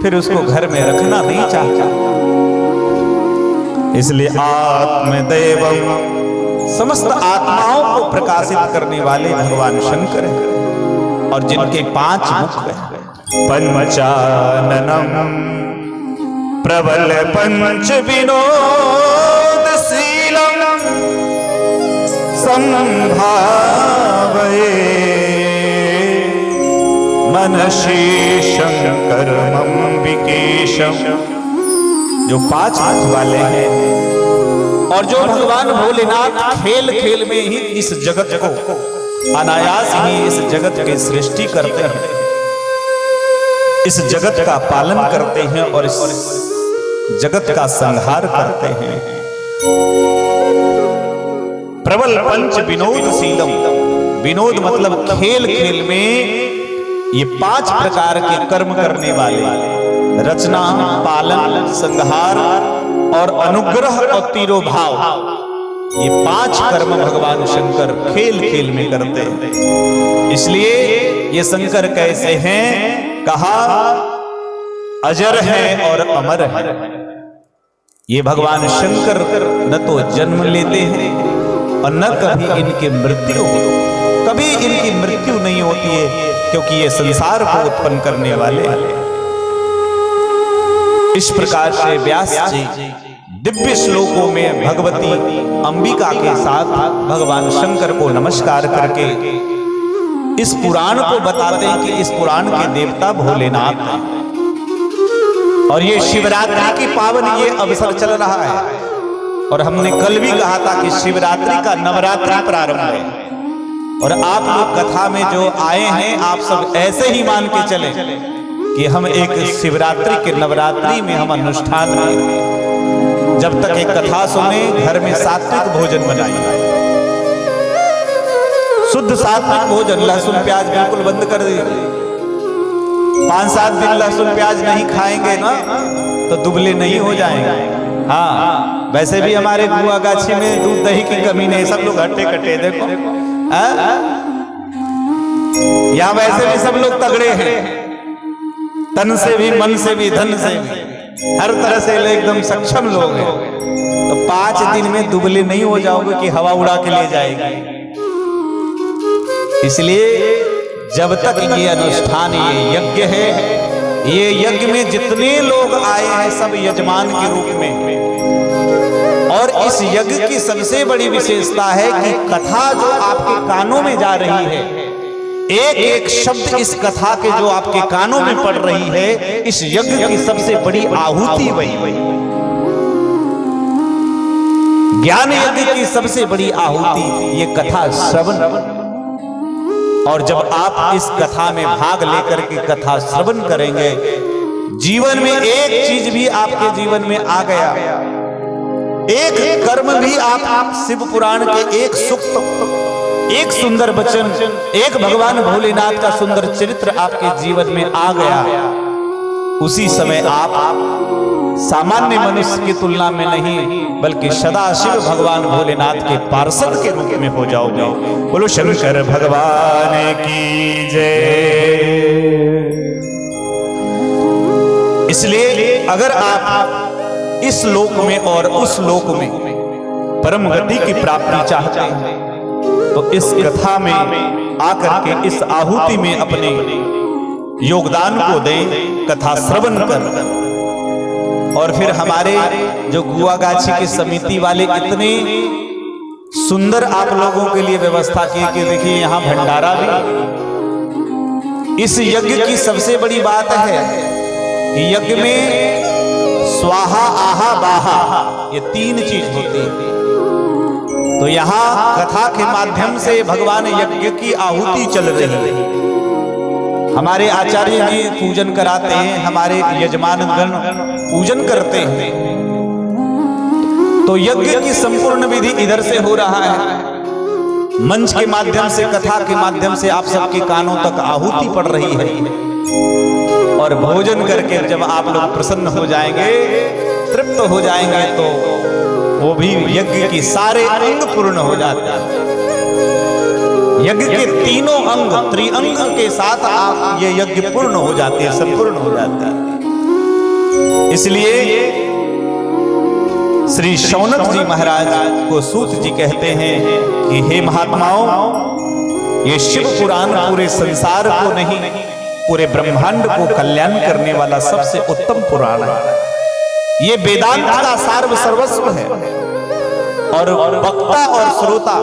फिर उसको घर में रखना नहीं चाहता। इसलिए आत्मदैवम समस्त आत्माओं को प्रकाशित करने वाले भगवान शंकर हैं और जिनके 5 मुख हैं। पंचाननम प्रबल पंच विनोद शीलम संभावये मनसी शंकरमं विकेशम। जो 5 मुख वाले हैं और जो भगवान भोलेनाथ खेल खेल में ही इस जगत को अनायास ही इस जगत की सृष्टि करते हैं, इस जगत का पालन करते हैं और इस जगत का संहार करते हैं। प्रबल पंच विनोद शीलम, विनोद मतलब खेल खेल में ये 5 प्रकार के कर्म करने वाले, रचना, पालन, संहार और अनुग्रह और तिरोभाव, ये 5 कर्म भगवान शंकर खेल खेल में करते हैं। इसलिए ये शंकर कैसे हैं? कहा अजर है और अमर है। ये भगवान शंकर न तो जन्म लेते हैं और न कभी इनकी मृत्यु, कभी इनकी मृत्यु नहीं होती है, क्योंकि ये संसार को उत्पन्न करने वाले। इस प्रकार से व्यास जी दिव्य श्लोकों में भगवती अंबिका के साथ भगवान शंकर को नमस्कार करके इस पुराण को बताते हैं कि इस पुराण के देवता भोलेनाथ हैं। और ये शिवरात्रि की पावन ये अवसर चल रहा है और हमने कल भी कहा था कि शिवरात्रि का नवरात्रि प्रारंभ है। और आप लोग कथा में जो आए हैं, आप सब ऐसे ही मान के चले कि हम एक शिवरात्रि के नवरात्रि में हम अनुष्ठान में जब तक एक कथा सुने, घर में सात्विक भोजन बनाइए, शुद्ध सात्विक भोजन, लहसुन प्याज बिल्कुल बंद कर दीजिए। 5-7 दिन लहसुन प्याज नहीं खाएंगे ना तो दुबले नहीं हो जाएंगे। हाँ, वैसे भी हमारे गुआ गाछी में दूध दही की कमी नहीं, सब लोग हट्टे कट्टे, देखो यहाँ वैसे भी सब लोग तगड़े हैं, तन से भी, मन से भी, धन से भी, हर तरह से एकदम सक्षम लोग हैं। तो 5 दिन में दुबले नहीं हो जाओगे कि हवा उड़ा के ले जाएगी। इसलिए जब तक ये अनुष्ठान, ये यज्ञ है, ये यज्ञ में जितने लोग आए हैं सब यजमान के रूप में। और इस यज्ञ की सबसे बड़ी विशेषता है कि कथा जो आपके कानों में जा रही है, एक एक शब्द इस कथा के जो आपके कानों में पड़ रही है, इस यज्ञ की सबसे बड़ी आहुति वही, ज्ञान यज्ञ की सबसे बड़ी आहुति ये कथा श्रवण। और जब आप इस कथा में भाग लेकर के कथा श्रवण करेंगे, जीवन में एक चीज भी आपके जीवन में आ गया, एक कर्म भी आप शिव पुराण के एक सूक्त, एक सुंदर वचन, एक भगवान भोलेनाथ का सुंदर चरित्र आपके जीवन में आ गया, उसी समय आप सामान्य मनुष्य की तुलना में नहीं बल्कि सदाशिव भगवान भोलेनाथ के पार्षद के रूप में हो जाओगे। बोलो शंकर भगवान की जय। इसलिए अगर आप इस लोक में और उस लोक में परम गति की प्राप्ति चाहते हैं तो इस कथा में आकर के इस आहुति में अपने योगदान को दें, कथा श्रवण कर। और फिर हमारे जो गुआ गाछी की समिति वाले इतने सुंदर आप लोगों के लिए व्यवस्था की कि देखिए यहाँ भंडारा भी। इस यज्ञ की सबसे बड़ी बात है कि यज्ञ में स्वाहा आहा बाहा ये 3 चीज होती है। तो यहाँ कथा के माध्यम से भगवान यज्ञ की आहुति चल रही है। हमारे आचार्य जी पूजन कराते हैं, हमारे यजमान गण पूजन करते हैं। तो यज्ञ की संपूर्ण विधि इधर से हो रहा है, मंच के माध्यम से, कथा के माध्यम से आप सबके कानों तक आहुति पड़ रही है। और भोजन करके जब आप लोग प्रसन्न हो जाएंगे, तृप्त हो जाएंगे, तो वो भी यज्ञ की सारे अंग पूर्ण हो जाते हैं। यज्ञ के 3 अंग त्रिअंग के साथ आप ये यज्ञ पूर्ण हो जाते हैं, संपूर्ण हो जाता है। इसलिए श्री शौनक जी महाराज को सूत जी कहते हैं कि हे महात्माओं, ये शिव पुराण पूरे संसार को नहीं, पूरे ब्रह्मांड को कल्याण करने वाला सबसे उत्तम पुराण है। ये वेदांत का सार्व सर्वस्व है और वक्ता और श्रोता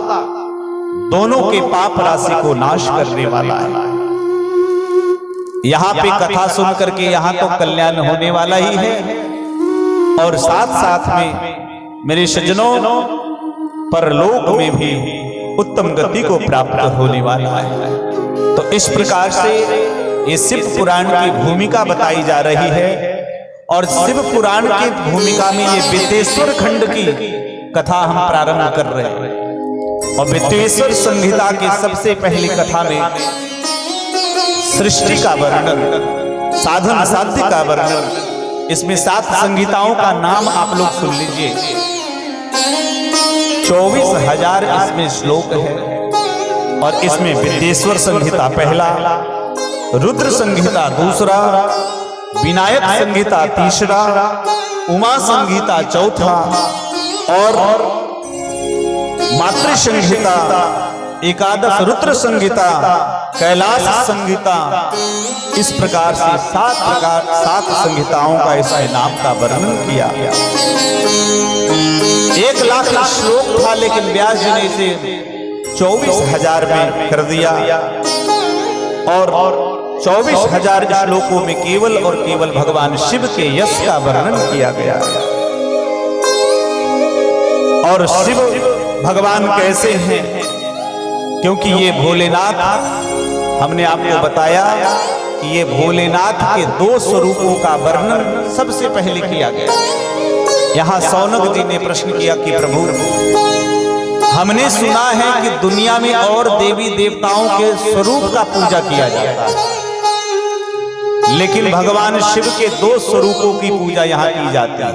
दोनों के पाप राशि को नाश करने वाला है। यहाँ पे कथा सुन करके यहाँ तो कल्याण होने वाला ही है और साथ साथ में मेरे सज्जनों परलोक में भी उत्तम गति को प्राप्त होने वाला है। तो इस प्रकार से ये शिव पुराण की भूमिका बताई जा रही है और शिव पुराण की भूमिका में ये वित्तेश्वर खंड की कथा हम प्रारंभ कर रहे हैं। और वित्तेश्वर संहिता की सबसे पहली कथा में सृष्टि का वर्णन, साधन साध्य का वर्णन, इसमें 7 संहिताओं का नाम आप लोग सुन लीजिए। 24,000 इसमें श्लोक है और इसमें विद्येश्वर संहिता पहला, रुद्र संहिता दूसरा, विनायक संहिता तीसरा, उमा संहिता चौथा और मातृ संहिता, एकादश रुद्र संहिता, कैलाश संहिता, इस प्रकार से 7 संहिताओं का इसमें नाम का वर्णन किया। 1 लाख श्लोक था लेकिन व्यास जी ने इसे 24,000 में कर दिया और 24,000 श्लोकों में केवल और केवल भगवान शिव के यश का वर्णन किया गया है। और शिव भगवान कैसे हैं, क्योंकि ये भोलेनाथ, हमने आपको बताया कि ये भोलेनाथ के 2 स्वरूपों का वर्णन सबसे पहले किया गया। यहाँ शौनक जी ने प्रश्न किया कि प्रभु, हमने सुना है कि दुनिया में और देवी देवताओं के स्वरूप का पूजा किया जाता है, लेकिन भगवान शिव के 2 स्वरूपों की पूजा यहाँ की जाती है।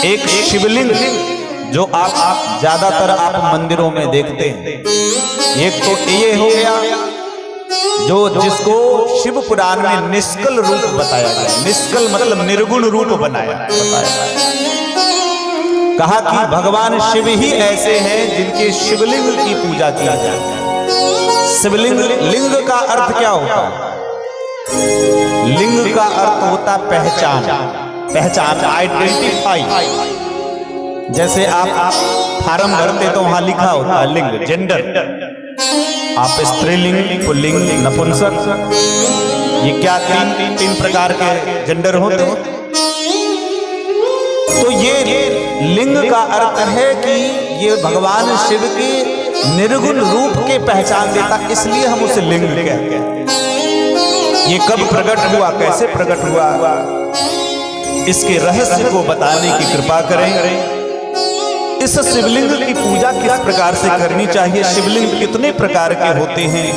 एक शिवलिंग जो आप ज्यादातर आप मंदिरों में देखते हैं, एक तो ये हो गया जो जिसको शिव पुराण में निष्कल रूप बताया गया। निष्कल मतलब निर्गुण रूप बताया कहा कि भगवान शिव ही ऐसे हैं जिनके शिवलिंग की पूजा की जाए। शिवलिंग, लिंग का अर्थ क्या होता है? लिंग का अर्थ होता पहचान, पहचान, आइडेंटिफाई। जैसे आप फार्म भरते तो वहां लिखा होता है लिंग, जेंडर, आप स्त्रीलिंग, पुल्लिंग, नपुंसक, ये क्या तीन प्रकार के जेंडर होते हैं। तो ये लिंग का अर्थ है कि ये भगवान शिव के निर्गुण रूप के पहचान देता, इसलिए हम उसे लिंग कहते हैं। ये कब प्रकट हुआ, कैसे प्रकट हुआ, इसके रहस्य को बताने की कृपा करें। इस शिवलिंग की पूजा किस प्रकार से करनी चाहिए, शिवलिंग कितने प्रकार के होते हैं,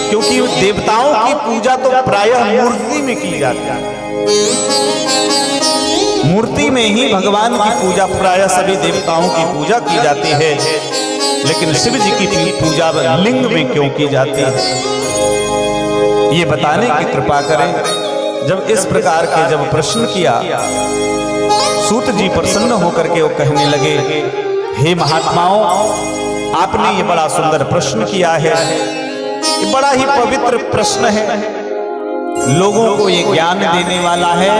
क्योंकि देवताओं की पूजा तो प्रायः मूर्ति में की जाती है। मूर्ति में ही भगवान की पूजा, प्रायः सभी देवताओं की पूजा की जाती है, लेकिन शिव जी की पूजा लिंग में क्यों की जाती है, ये बताने की कृपा करें। जब इस प्रकार के जब प्रश्न किया, सूत जी प्रसन्न होकर के वो कहने लगे, हे महात्माओं, आपने ये बड़ा सुंदर प्रश्न किया है, ये बड़ा ही पवित्र प्रश्न है, लोगों को ये ज्ञान देने वाला है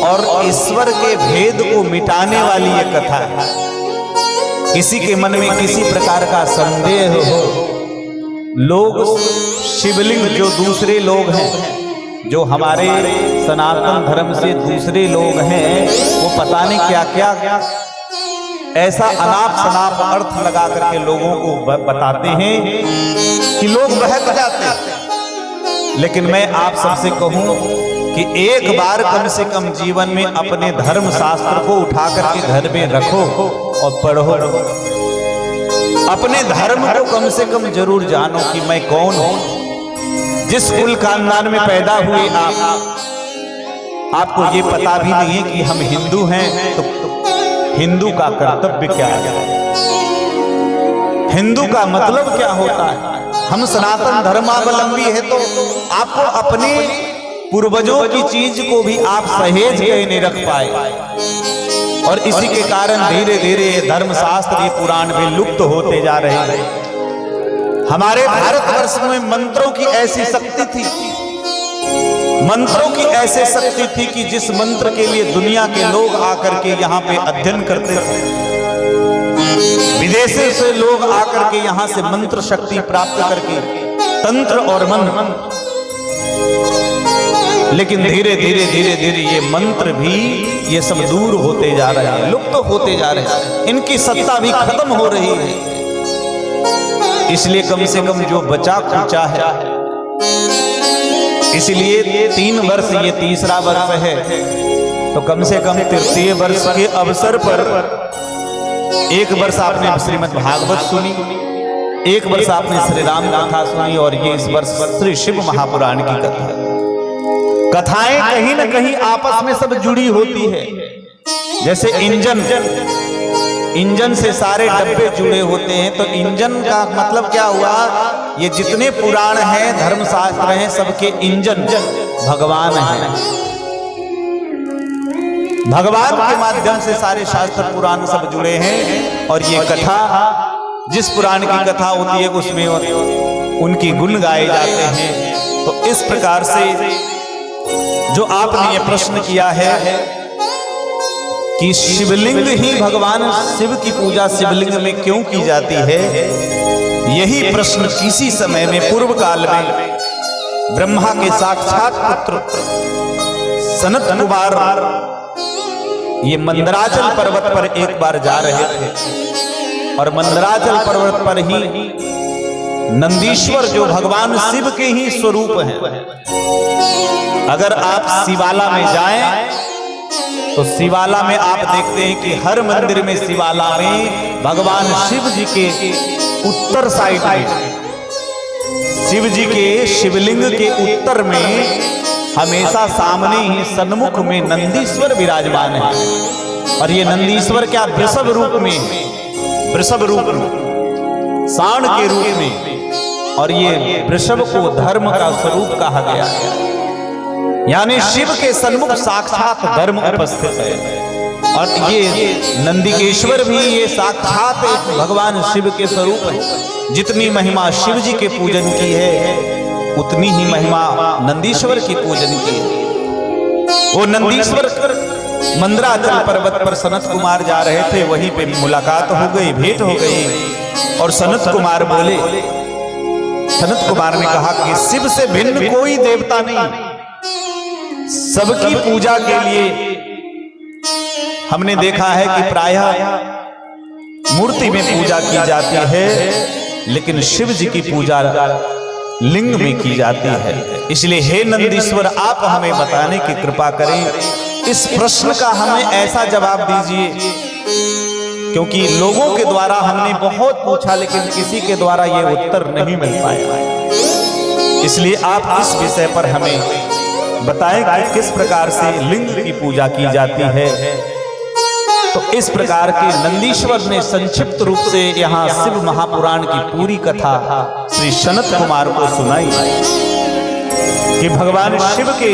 और ईश्वर के भेद को मिटाने वाली ये कथा है। किसी के मन में किसी प्रकार का संदेह हो, लोग शिवलिंग जो दूसरे लोग हैं, जो हमारे सनातन धर्म से दूसरे लोग हैं, वो पता नहीं क्या क्या ऐसा अनाप शनाप अर्थ लगा करके लोगों को बताते हैं कि लोग बहक जाते हैं। लेकिन मैं आप सबसे कहूं कि एक बार कम से कम जीवन में अपने धर्म शास्त्र को उठा करके घर में रखो और पढ़ो। अपने धर्म को कम से कम जरूर जानो कि मैं कौन हूं। जिस कुल खानदान में पैदा हुए आपको ये पता भी नहीं है कि हम हिंदू हैं, तो हिंदू का कर्तव्य क्या है, हिंदू का मतलब क्या होता है। हम सनातन धर्मावलंबी है तो आपको अपने पूर्वजों की चीज को भी आप सहेज के नहीं रख पाए। और इसी के कारण धीरे धीरे ये धर्मशास्त्र, ये पुराण भी लुप्त होते जा रहे हैं। हमारे भारतवर्ष में मंत्रों की ऐसी शक्ति थी, मंत्रों की ऐसी शक्ति थी कि जिस मंत्र के लिए दुनिया के लोग आकर के यहाँ पे अध्ययन करते थे, विदेशों से लोग आकर के यहाँ से मंत्र शक्ति प्राप्त करके तंत्र और मंत्र, लेकिन धीरे धीरे धीरे धीरे ये मंत्र भी ये सब दूर होते जा रहे हैं, लुप्त होते जा रहे हैं, इनकी सत्ता भी खत्म हो रही है। इसलिए कम से कम जो बचा खुचा है, इसलिए 3 वर्ष, ये तीसरा वर्ष है, तो कम से कम तृतीय वर्ष के अवसर पर 1 वर्ष आपने श्रीमद् भागवत सुनी, 1 वर्ष आपने श्री राम कथा सुनी, और ये इस वर्ष श्री शिव महापुराण की कथा। कथाएं कहीं न कहीं आपस में सब जुड़ी होती है। जैसे इंजन से सारे डब्बे जुड़े होते हैं, तो इंजन का मतलब क्या हुआ, ये जितने पुराण हैं, धर्मशास्त्र हैं, सबके इंजन भगवान हैं। भगवान के माध्यम से सारे शास्त्र पुराण सब जुड़े हैं। और ये कथा, जिस पुराण की कथा होती है उसमें उनकी गुण गाए जाते हैं। तो इस प्रकार से जो आपने ये प्रश्न किया है कि शिवलिंग ही, भगवान शिव की पूजा शिवलिंग में क्यों की जाती है, यही प्रश्न किसी समय में पूर्व काल में ब्रह्मा के साक्षात पुत्र सनत कुमार ये मंदराचल पर्वत पर एक बार जा रहे थे, और मंदराचल पर्वत पर ही नंदीश्वर जो भगवान शिव के ही स्वरूप हैं। अगर आप शिवाला में जाएं तो शिवाला में आप देखते हैं कि हर मंदिर में शिवाला में भगवान शिव जी के उत्तर साइड में, शिव जी के शिवलिंग के उत्तर में हमेशा सामने ही सन्मुख में नंदीश्वर विराजमान है। और ये नंदीश्वर क्या वृषभ रूप में, वृषभ रूप में, सांड के रूप में, और ये वृषभ को धर्म का स्वरूप कहा गया है। यानी शिव के सन्मुख साक्षात धर्म उपस्थित है। और ये नंदीकेश्वर भी ये साक्षात एक भगवान शिव के स्वरूप है। जितनी महिमा शिव जी के पूजन की है, उतनी ही महिमा नंदीश्वर की पूजन की है। वो नंदीश्वर मंदराचल पर्वत पर सनत कुमार जा रहे थे, वहीं पे मुलाकात हो गई, भेंट हो गई। और सनत कुमार बोले, सनत कुमार ने कहा कि शिव से भिन्न कोई देवता नहीं, सबकी पूजा के लिए हमने देखा है कि प्रायः मूर्ति में पूजा की जाती है, लेकिन शिव जी की पूजा लिंग में की जाती है। इसलिए हे नंदीश्वर, आप हमें बताने की कृपा करें, इस प्रश्न का हमें ऐसा जवाब दीजिए, क्योंकि लोगों के द्वारा हमने बहुत पूछा, लेकिन किसी के द्वारा ये उत्तर नहीं मिल पाया। इसलिए आप इस विषय पर हमें बताएं कि किस प्रकार से लिंग की पूजा की जाती है। तो इस प्रकार के नंदीश्वर ने संक्षिप्त रूप से यहाँ शिव महापुराण की पूरी कथा श्री सनत कुमार को सुनाई कि भगवान शिव के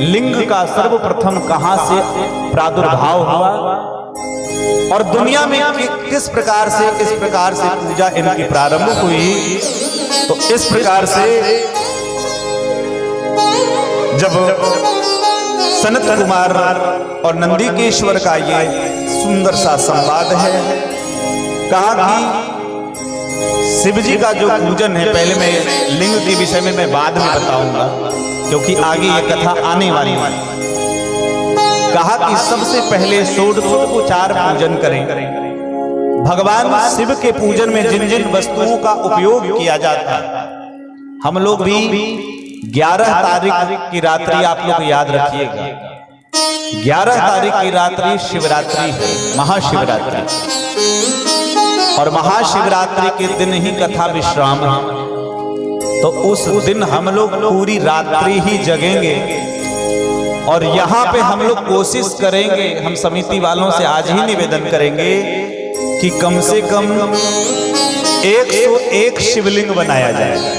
लिंग का सर्वप्रथम कहां से प्रादुर्भाव हुआ, और दुनिया में किस प्रकार से पूजा इनकी प्रारंभ हुई। तो इस प्रकार से जब सनत कुमार और नंदीकेश्वर का ये सुंदर सा संवाद है, कहा कि शिव जी का जो पूजन है, पहले मैं लिंग के विषय में मैं बाद में बताऊंगा, क्योंकि आगे ये कथा आने वाली है। कहा कि सबसे पहले षोडशोपचार पूजन करें। भगवान शिव के पूजन में जिन जिन वस्तुओं का उपयोग किया जाता है, हम लोग भी 11 तारीख की रात्रि, आप लोग याद रखिएगा, 11 तारीख की रात्रि शिवरात्रि है, महाशिवरात्रि। और महाशिवरात्रि के दिन ही कथा विश्राम है, तो उस दिन हम लोग पूरी रात्रि ही जगेंगे। और यहाँ पे हम लोग कोशिश करेंगे, हम समिति वालों से आज ही निवेदन करेंगे कि कम से कम 101 शिवलिंग बनाया जाए।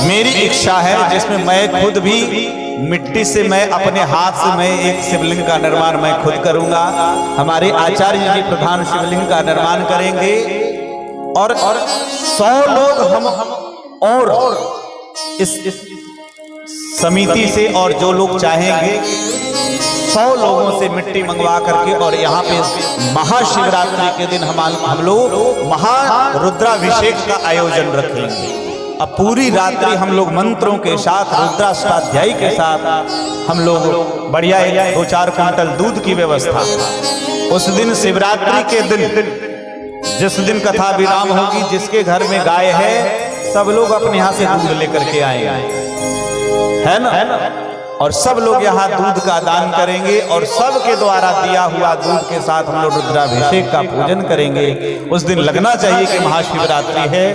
मेरी इच्छा है, जिसमें मैं खुद भी मिट्टी से मैं अपने हाथ से मैं एक शिवलिंग का निर्माण मैं खुद करूंगा। हमारे आचार्य जी प्रधान शिवलिंग का निर्माण करेंगे और 100 लोग हम और इस समिति से और जो लोग चाहेंगे 100 लोगों से मिट्टी मंगवा करके और यहाँ पे महाशिवरात्रि के दिन हम लोग महारुद्राभिषेक का आयोजन रखेंगे। अब पूरी रात्रि हम लोग मंत्रों के साथ रुद्राष्टाध्यायी के साथ हम लोग बढ़िया 2-4 क्विंटल दूध की व्यवस्था। उस दिन शिवरात्रि के दिन जिस दिन कथा विराम होगी, जिसके घर में गाय है सब लोग अपने यहाँ से दूध लेकर के आएंगे, है ना, और सब लोग यहाँ दूध का दान करेंगे और सबके द्वारा दिया हुआ दूध के साथ हम लोग रुद्राभिषेक का पूजन करेंगे। उस दिन लगना चाहिए कि महाशिवरात्रि है,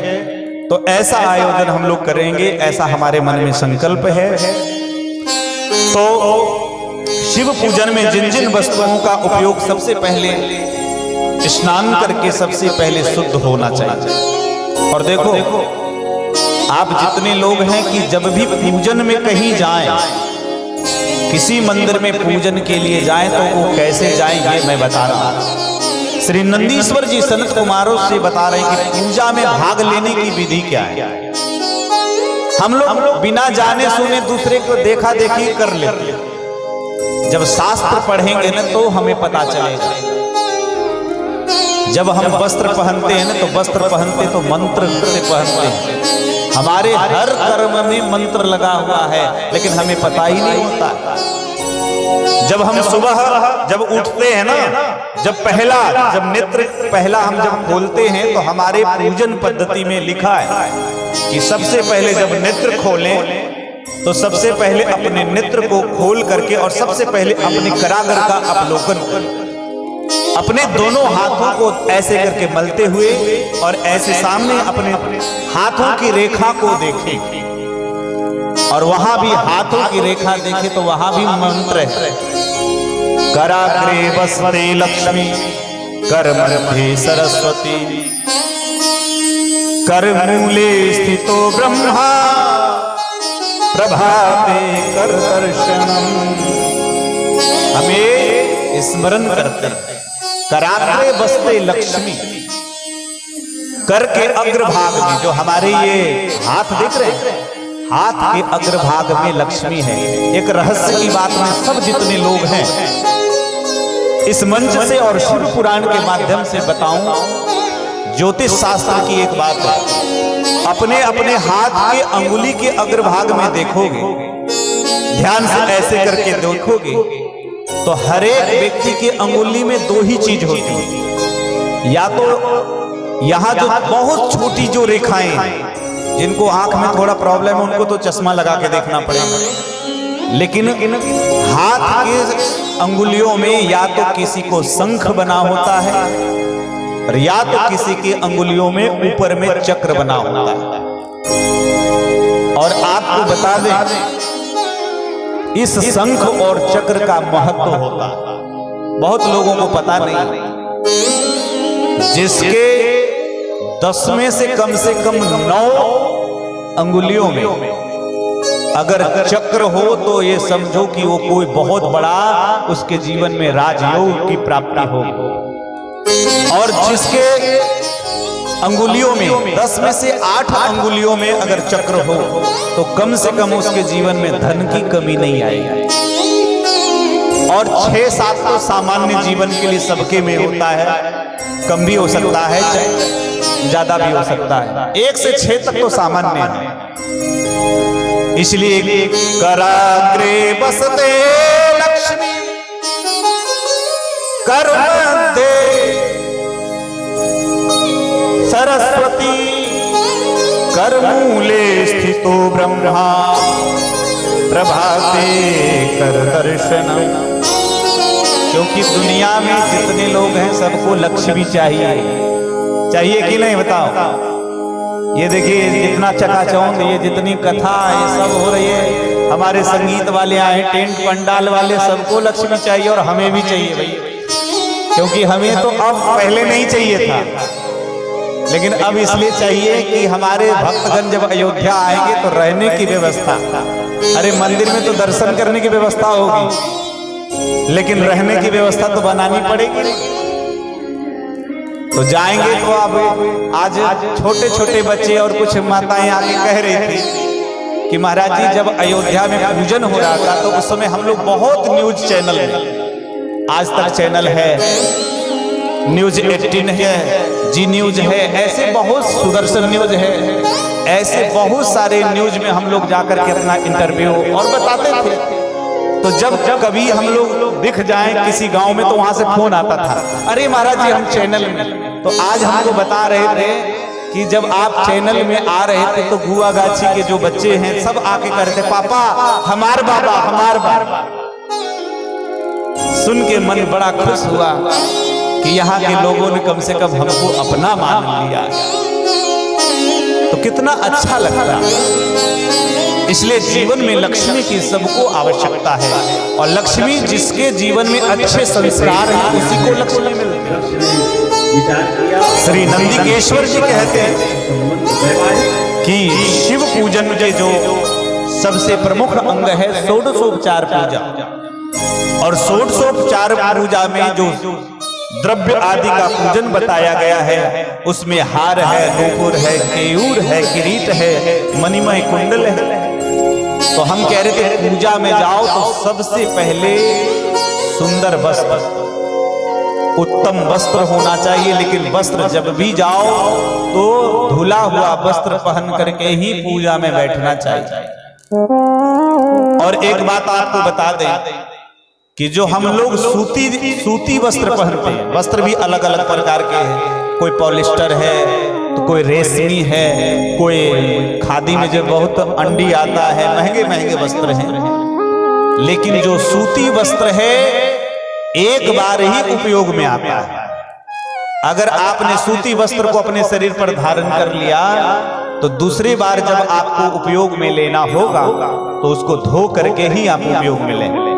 तो ऐसा आयोजन हम लोग करेंगे, ऐसा हमारे मन में संकल्प है। तो शिव पूजन में जिन जिन वस्तुओं का उपयोग सबसे पहले स्नान करके सबसे पहले शुद्ध होना चाहिए। और देखो आप जितने लोग हैं कि जब भी पूजन में कहीं जाएं, किसी मंदिर में पूजन के लिए जाएं तो वो कैसे जाएं ये मैं बता रहा हूं। श्री नंदीश्वर जी सनत कुमारों से बता रहे हैं कि पूजा में भाग लेने की विधि क्या है। हम लोग बिना जाने सुने दूसरे को देखा देखी कर लेते हैं। जब शास्त्र पढ़ेंगे ना तो हमें पता चलेगा। जब हम वस्त्र पहनते हैं ना तो वस्त्र पहनते तो मंत्र से पहनते हैं। हमारे हर कर्म में मंत्र लगा हुआ है, लेकिन हमें पता ही नहीं होता। जब हम सुबह जब उठते हैं ना, जब नेत्र पहला हम जब खोलते हैं तो हमारे पूजन पद्धति में लिखा है कि सबसे पहले जब नेत्र खोलें तो सबसे पहले अपने नेत्र को खोल करके और सबसे पहले अपने करागर का अवलोकन करें। अपने दोनों हाथों को ऐसे करके मलते हुए और ऐसे सामने अपने हाथों की रेखा को देखें, और वहां भी हाथों की रेखा देखे तो वहां भी मंत्र है। कराग्रे वसते लक्ष्मी, कर मध्ये सरस्वती, कर मूले स्थितो ब्रह्मा, प्रभाते कर दर्शनम। हमें स्मरण करते हैं। कराग्रे वसते लक्ष्मी, कर के अग्रभाग में जो हमारे ये हाथ दिख रहे हैं, हाथ के अग्रभाग में लक्ष्मी है। एक रहस्य की बात में सब जितने लोग हैं इस मंच से और शिव पुराण के माध्यम से बताऊं, ज्योतिष शास्त्र की एक बात है। अपने अपने हाथ के अंगुली के अग्रभाग में देखोगे, ध्यान से ऐसे करके देखोगे तो हर एक व्यक्ति के अंगुली में 2 ही चीज होती है। या तो यहाँ जो बहुत छोटी जो रेखाएं हैं, जिनको आंख में थोड़ा प्रॉब्लम है उनको तो चश्मा लगा के देखना पड़ेगा, लेकिन हाथ के अंगुलियों में या तो किसी को शंख बना होता है और या तो किसी के अंगुलियों में ऊपर में चक्र बना होता है। और आपको बता दें इस शंख और चक्र का महत्व होता है, बहुत लोगों को पता नहीं। जिसके 10 में से कम 9 अंगुलियों में अगर चक्र हो तो ये समझो कि वो कोई बहुत बड़ा उसके जीवन में राजयोग की प्राप्ति हो। और जिसके अंगुलियों में 10 में से 8 अंगुलियों में अगर चक्र हो तो कम से कम उसके जीवन में धन की कमी नहीं आएगी। और 6-7 तो सामान्य जीवन के लिए सबके में होता है, कम भी हो सकता है ज्यादा भी हो सकता है। 1 से 6 तक तो सामान्य है। इसलिए कराग्रे वसते लक्ष्मी, कर मध्ये सरस्वती, कर मूले स्थितो ब्रह्मा, प्रभाते कर दर्शनम। क्योंकि दुनिया में जितने लोग हैं सबको लक्ष्मी चाहिए कि नहीं बताओ। ये देखिए जितना चकाचौंध, ये जितनी कथा ये सब हो रही है, हमारे संगीत वाले आए, टेंट पंडाल वाले, सबको लक्ष्मी चाहिए और हमें भी चाहिए भाई। क्योंकि हमें तो अब पहले नहीं चाहिए था, लेकिन अब इसलिए चाहिए कि हमारे भक्तगण जब अयोध्या आएंगे तो रहने की व्यवस्था अरे मंदिर में तो दर्शन करने की व्यवस्था होगी, लेकिन रहने की व्यवस्था तो बनानी पड़ेगी। तो जाएंगे तो अब आज छोटे छोटे बच्चे और कुछ माताएं आके कह रही थी कि महाराज जी जब अयोध्या में पूजन हो रहा था तो उस समय हम लोग बहुत न्यूज चैनल में, आज तक चैनल है, न्यूज 18 है, जी न्यूज है, ऐसे बहुत, सुदर्शन न्यूज है, ऐसे बहुत सारे न्यूज में हम लोग जाकर के अपना इंटरव्यू और बताते थे। तो जब कभी हम लोग दिख जाएं किसी गांव में तो वहां से फोन आता था, अरे महाराज जी हम चैनल में। तो आज हमको बता रहे थे कि जब आप चैनल में आ रहे थे तो गुआगाछी के जो बच्चे हैं सब आके कहते पापा हमार बाबा हमार बाबा। सुन के मन बड़ा खुश हुआ कि यहाँ के लोगों ने कम से कम हमको अपना मान लिया, तो कितना अच्छा लगता है। इसलिए जीवन में लक्ष्मी की सबको आवश्यकता है, और लक्ष्मी जिसके जीवन में अच्छे संस्कार हैं उसी को लक्ष्मी मिलती है। श्री नंदिकेश्वर जी कहते हैं कि शिव पूजन के जो सबसे प्रमुख अंग है षोडशोपचार पूजा, और षोडशोपचार पूजा में जो द्रव्य आदि का पूजन बताया गया है उसमें हार है, नूपुर है, केयूर है, किरीट है, मणिमय कुंडल है। तो हम कह रहे थे पूजा में जाओ तो सबसे पहले सुंदर वस्त्र, उत्तम वस्त्र होना चाहिए, लेकिन वस्त्र जब भी जाओ तो धुला हुआ वस्त्र पहन करके ही पूजा में बैठना चाहिए। और एक बात आपको बता दें कि जो हम लोग सूती वस्त्र पहनते हैं, वस्त्र भी अलग अलग प्रकार के हैं, कोई पॉलिस्टर है तो कोई रेशमी है, कोई खादी में जो बहुत अंडी आता है, महंगे महंगे वस्त्र हैं। लेकिन जो सूती वस्त्र है एक बार ही उपयोग में आता है। अगर आपने सूती वस्त्र को अपने शरीर पर धारण कर लिया तो दूसरी बार जब आपको उपयोग में लेना होगा तो उसको धो करके ही आप उपयोग में लें।